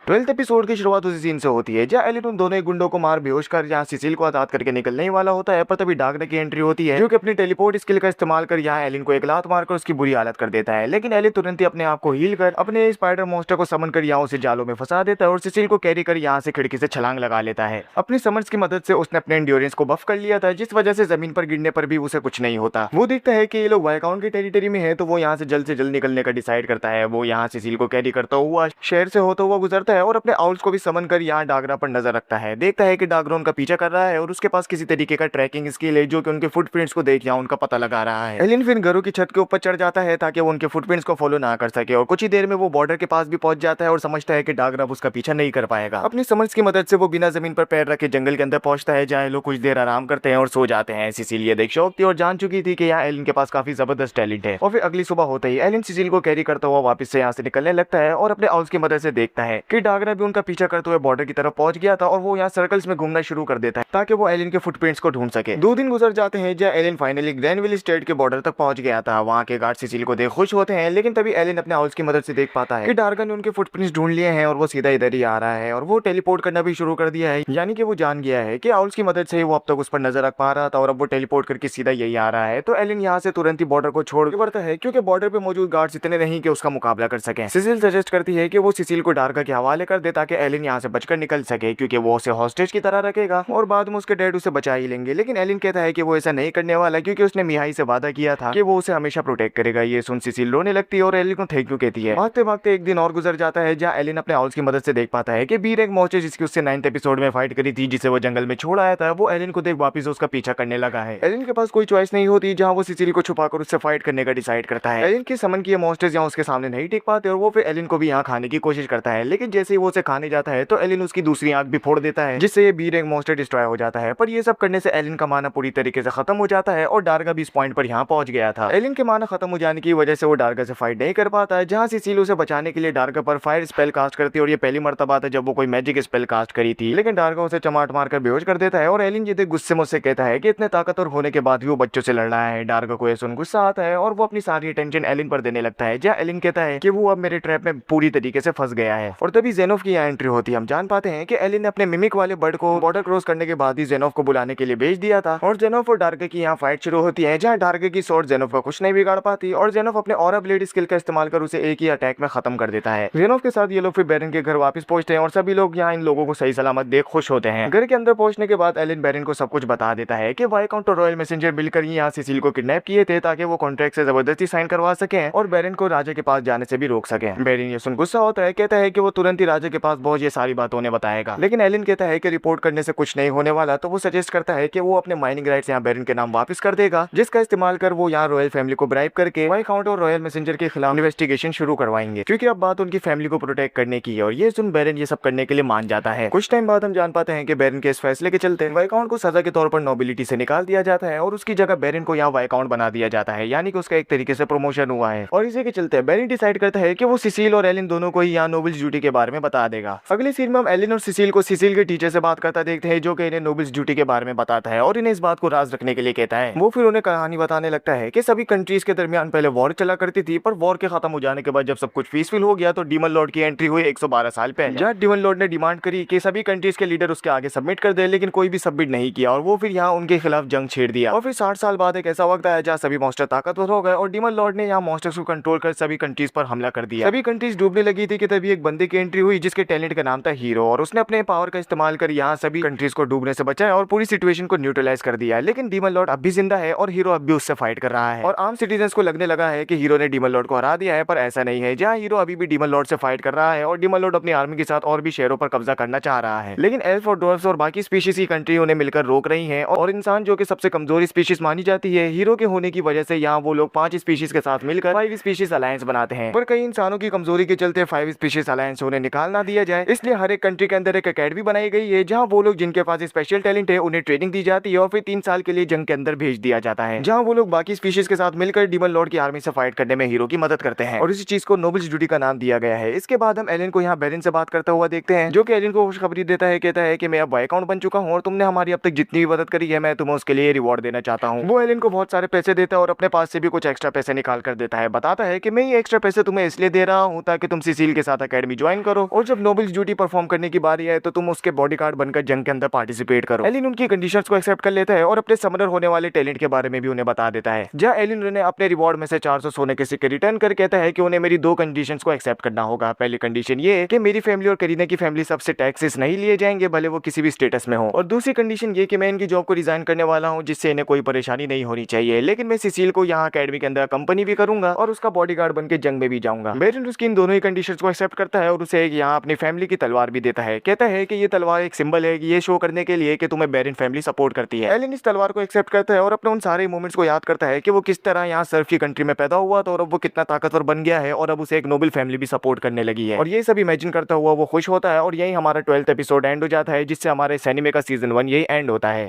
12th एपिसोड की शुरुआत उसी सीन से होती है, जहाँ एलिन उन दोनों ही गुंडों को मार बेहोश कर यहाँ सिसिल को आजाद करके निकलने ही वाला होता है, पर तभी डागरा की एंट्री होती है, जो कि अपनी टेलीपोर्ट स्किल का इस्तेमाल कर यहाँ एलिन को एक लात मारकर उसकी बुरी हालत कर देता है। लेकिन एलिन तुरंत ही अपने आप को हील कर अपने स्पाइडर मॉन्स्टर को समन कर यहाँ उसे जालों में फंसा देता है और सिसिल को कैरी कर यहाँ से खिड़की से छलांग लगा लेता है। अपनी समर्स की मदद से उसने अपने एंड्योरेंस को बफ कर लिया था, जिस वजह से जमीन पर गिरने पर भी उसे कुछ नहीं होता। वो देखता है कि ये लोग वाइकाउंट की टेरिटरी में है, तो वो यहाँ से जल्द निकलने का डिसाइड करता है। वो यहाँ सिसिल को कैरी करता हुआ शहर से होता हुआ गुजरता है और अपने आउल्स को भी समन कर यहाँ डागरा पर नजर रखता है। देखता है कि डागरा उनका पीछा कर रहा है और उसके पास किसी तरीके का ट्रैकिंग स्किल है, जो कि उनके फुटप्रिंट्स को देख यहाँ उनका पता लगा रहा है। एलिन फिर घरों की छत के ऊपर चढ़ जाता है ताकि वो उनके फुटप्रिंट्स को फॉलो ना कर सके और कुछ ही देर में वो बॉर्डर के पास भी पहुंच जाता है और समझता है कि डागरा उसका पीछा नहीं कर पाएगा। अपनी समझ की मदद से वो बिना जमीन पर पैर रखे जंगल के अंदर पहुंचता है, जहाँ लोग कुछ देर आराम करते हैं और सो जाते हैं। सिसिल ये देख शौक थी और जान चुकी थी कि यहाँ एलिन के पास काफी जबरदस्त टैलेंट है। और फिर अगली सुबह होते ही एलिन सिसिल को कैरी करता हुआ वापस से यहाँ से निकलने लगता है और अपने आउल्स की मदद से देखता है कि डागरा भी उनका पीछा करते हुए बॉर्डर की तरफ पहुंच गया था और वो यहाँ सर्कल्स में घूमना शुरू कर देता है ताकि वो एलिन के फुटप्रिंट्स को ढूंढ सके। 2 दिन गुजर जाते हैं, जहाँ एलिन फाइनली ग्रैनविल स्टेट के बॉर्डर तक पहुंच गया था। वहाँ के गार्ड सिसिल को देख खुश होते हैं, लेकिन तभी एलिन अपने आउल्स की मदद से देख पाता है कि डार्गन ने उनके फुटप्रिंट्स ढूंढ लिए हैं और वो सीधा इधर ही आ रहा है और वो टेलीपोर्ट करना भी शुरू कर दिया है, यानी कि वो जान गया है कि आउल्स की मदद से वो अब तक उस पर नजर रख पा रहा था और अब वो टेलीपोर्ट करके सीधा यही आ रहा है। तो एलिन यहाँ से तुरंत ही बॉर्डर को छोड़ बढ़ता है, क्योंकि बॉर्डर पे मौजूद गार्ड्स इतने नहीं कि उसका मुकाबला कर सके। सिसिल सजेस्ट करती है कि वो सिसिल को डार्गा के हवाले कर दे ताकि एलिन यहाँ से बचकर निकल सके, क्योंकि वो उसे हॉस्टेज की तरह रखेगा और बाद में उसके डैड उसे बचा ही लेंगे। लेकिन एलिन कहता है कि वो ऐसा नहीं करने वाला, क्योंकि उसने मिहाई से वादा किया था कि वो उसे हमेशा प्रोटेक्ट करेगा। ये सुन सिसिल रोने लगती है और एलिन को थैंक यू कहती है। भागते भागते एक दिन और गुजर जाता है, जहाँ एलिन अपने आउल्स की मदद से देख पाता है कि बीर एक मॉन्स्टर जिसकी उससे 9th एपिसोड में फाइट करी थी, जिसे वो जंगल में छोड़ आया था, वो एलिन को देख वापस उसका पीछा करने लगा है। एलिन के पास कोई चॉइस नहीं होती, जहाँ वो सिसिल को छुपाकर उससे फाइट करने का डिसाइड करता है। एलिन के समन किए मॉन्स्टर्स यहाँ उसके सामने नहीं टिक पाते और वो फिर एलिन को भी यहाँ खाने की कोशिश करता है, लेकिन जैसे ही वो उसे खाने जाता है तो एलिन उसकी दूसरी आंख भी फोड़ देता है, जिससे ये बीर एक मॉन्स्टर डिस्ट्रॉय हो जाता है। पर ये सब करने से एलिन का माना पूरी तरीके से खत्म हो जाता है और डार्गा भी इस पॉइंट पर यहाँ पहुंच गया था। एलिन के माना खत्म हो जाने की वजह से वो डार्गा से फाइट नहीं कर पाता है, जहाँ सिसिल उसे बचाने के लिए डार्गा पर फायर स्पेल कास्ट करती है और ये पहली मर्तबा था जब वो कोई मैजिक स्पेल कास्ट करी थी, लेकिन डार्गा उसे चमाट मारकर बेहोश कर देता है और एलिन ये देख गुस्से में उससे कहता है कि इतने ताकतवर होने के बाद भी वो बच्चों से लड़ रहा है। डार्गा को ये सुन गुस्सा आता है और वो अपनी सारी अटेंशन एलिन पर देने लगता है, जहाँ एलिन कहता है कि वो अब मेरे ट्रैप में पूरी तरीके से फंस गया है। और तभी जेनोफ की यहाँ एंट्री होती है। हम जान पाते हैं कि एलिन ने अपने मिमिक वाले बर्ड को बॉर्डर क्रॉस करने के बाद ही जेनोफ को बुलाने के लिए भेज दिया था और जेनोफ और डार्गा की यहाँ फाइट शुरू होती है, जहाँ डार्गा की स्वॉर्ड जेनोफ का कुछ नहीं बिगाड़ पाती और जेनोफ अपने ऑरा ब्लेड स्किल का इस्तेमाल कर उसे एक ही अटैक में खत्म कर देता है। जेनोफ के साथ ये लोग फिर बेरिन के घर वापस पहुंचते हैं और सभी लोग यहाँ इन लोगों को सही सलामत देख खुश होते हैं। घर के अंदर पहुंचने के बाद एलिन बेरिन को सब कुछ बता देता है कि वाइकाउंट और रॉयल मैसेंजर मिलकर यहाँ सिसिल को किडनैप किए थे ताकि वो कॉन्ट्रैक्ट से जबरदस्ती साइन करवा सके और बेरिन को राजा के पास जाने से भी रोक सके। बेरिन ये सुन गुस्सा होता है, कहता है कि वो तुरंत मंत्री राजा के पास बहुत ये सारी बात उन्हें बताएगा। लेकिन एलिन कहता है कि रिपोर्ट करने से कुछ नहीं होने वाला, तो वो सजेस्ट करता है कि वो अपने माइनिंग राइट्स यहाँ बेरन के नाम वापस कर देगा, जिसका इस्तेमाल कर वो यहाँ रॉयल फैमिली को ब्राइब करके वाइकाउंट और रॉयल मैसेंजर के खिलाफ इन्वेस्टिगेशन शुरू करवाएंगे, क्योंकि अब बात उनकी फैमिली को प्रोटेक्ट करने की है। और ये सुन बेरन ये सब करने के लिए मान जाता है। कुछ टाइम बाद हम जान पाते हैं कि बेरन के इस फैसले के चलते वाइकाउंट को सजा के तौर पर नोबिलिटी से निकाल दिया जाता है और उसकी जगह बेरन को यहाँ वाइकाउंट बना दिया जाता है, यानी कि उसका एक तरीके से प्रमोशन हुआ है। और इसी के चलते बेरन डिसाइड करता है कि वो सिसिल और एलिन दोनों को ही यहाँ नोबल्स ड्यूटी के बारे में बता देगा। अगली सीन में हम एलिन और सिसिल को सिसिल के टीचर से बात करता देखते हैं, जो कि इन्हें नोबल्स ड्यूटी के बारे में बताता है और इन्हें इस बात को राज रखने के लिए कहता है। वो फिर उन्हें कहानी बताने लगता है कि सभी कंट्रीज के दरमियान पहले वॉर चला करती थी, पर वॉर के खत्म हो जाने के बाद जब सब कुछ पीसफुल हो गया तो डीमन लॉर्ड की एंट्री हुई 112 साल पहले, जहाँ डीमन लॉर्ड ने डिमांड करी कि सभी कंट्रीज के लीडर उसके आगे सबमिट कर दे, लेकिन कोई भी सबमिट नहीं किया और वो फिर यहाँ उनके खिलाफ जंग छेड़ दिया। और फिर 60 साल बाद एक ऐसा वक्त आया जहाँ सभी मॉन्स्टर ताकतवर हो गए और डीमन लॉर्ड ने यहाँ मॉन्स्टर्स को कंट्रोल कर सभी कंट्रीज पर हमला कर दिया। सभी कंट्रीज डूबने लगी थी कि तभी एक बंदे की एंट्री हुई जिसके टैलेंट का नाम था हीरो, और उसने अपने पावर का इस्तेमाल कर यहाँ सभी कंट्रीज को डूबने से बचाया और पूरी सिचुएशन को न्यूट्रलाइज कर दिया। लेकिन डीमन लॉर्ड अब भी जिंदा है और हीरो अब भी उससे फाइट कर रहा है, और आम सिटीजन्स को लगने लगा है कि हीरो ने डीमन लॉर्ड को हरा दिया है, पर ऐसा नहीं है। जहाँ हीरो अभी भी डीमन लॉर्ड से फाइट कर रहा है और डीमन लॉर्ड अपनी आर्मी के साथ और भी शहरों पर कब्जा करना चाह रहा है, लेकिन एल्फ और ड्वार्फ्स और बाकी स्पीशीज की कंट्री उन्हें मिलकर रोक रही है। और इंसान जो कि सबसे कमजोर स्पीशीज मानी जाती है, हीरो के होने की वजह से यहाँ वो लोग 5 स्पीशीज के साथ मिलकर 5 स्पीशीज अलायंस बनाते हैं। पर कई इंसानों की कमजोरी के चलते 5 स्पीशीज अलायंस उन्हें निकाल ना दिया जाए, इसलिए हर एक कंट्री के अंदर एक अकेडमी बनाई गई है, जहाँ वो लोग जिनके पास स्पेशल टैलेंट है उन्हें ट्रेनिंग दी जाती है और फिर 3 साल के लिए जंग के अंदर भेज दिया जाता है, जहाँ वो लोग बाकी स्पीशीज के साथ मिलकर डीमन लॉर्ड की आर्मी से फाइट करने में हीरो की मदद करते हैं, और इसी चीज को नोबल्स ड्यूटी का नाम दिया गया है। इसके बाद हम एलिन को यहाँ बेरन से बात करता हुआ देखते हैं, जो कि एलिन को खुशखबरी देता है, कहता है कि मैं अब वाइकाउंट बन चुका हूँ और तुमने हमारी अब तक जितनी भी मदद करी है मैं तुम्हें उसके लिए रिवॉर्ड देना चाहता हूँ। वो एलिन को बहुत सारे पैसे देता है और अपने पास से भी कुछ एक्स्ट्रा पैसे निकाल कर देता है। बताता है कि मैं ये एक्स्ट्रा पैसे तुम्हें इसलिए दे रहा हूँ ताकि तुम सिसिल के साथ अकेडमी ज्वाइन करो, और जब नोबल्स ड्यूटी परफॉर्म करने की बारी आए तो तुम उसके बॉडीगार्ड बनकर जंग के अंदर पार्टिसिपेट करो। एलिन उनकी कंडीशंस को एक्सेप्ट कर लेता है और अपने समनर होने वाले टैलेंट के बारे में भी उन्हें बता देता है, जहाँ एलिन उन्हें अपने रिवॉर्ड में से 400 सोने के सिक्के रिटर्न कर कहता है कि उन्हें मेरी 2 कंडीशंस को एक्सेप्ट करना होगा। पहली कंडीशन ये कि मेरी फैमिली और करीना की फैमिली सबसे टैक्सेस नहीं लिए जाएंगे, भले वो किसी भी स्टेटस में हो, और दूसरी कंडीशन ये कि मैं इनकी जॉब को रिजाइन करने वाला हूँ, जिससे इन्हें कोई परेशानी नहीं होनी चाहिए, लेकिन मैं सिसिल को यहाँ अकेडमी के अंदर कंपनी भी करूंगा और उसका बॉडीगार्ड बनकर जंग में भी जाऊंगा। बेरन उसकी इन दोनों ही कंडीशंस को एक्सेप्ट करता है और उसे यहाँ अपनी फैमिली की तलवार भी देता है। कहता है कि ये तलवार एक सिंबल है, ये शो करने के लिए कि तुम्हें बेरन फैमिली सपोर्ट करती है। एलिन इस तलवार को एक्सेप्ट करता है और अपने उन सारे मोमेंट्स को याद करता है कि वो किस तरह यहाँ सर्फ की कंट्री में पैदा हुआ था और अब वो कितना ताकतवर बन गया है और अब उसे एक नोबल फैमिली भी सपोर्ट करने लगी है, और ये सब इमेजिन करता हुआ वो खुश होता है। और यही हमारा 12th एपिसोड एंड हो जाता है, जिससे हमारे सिनेमा का सीजन 1 यही एंड होता है।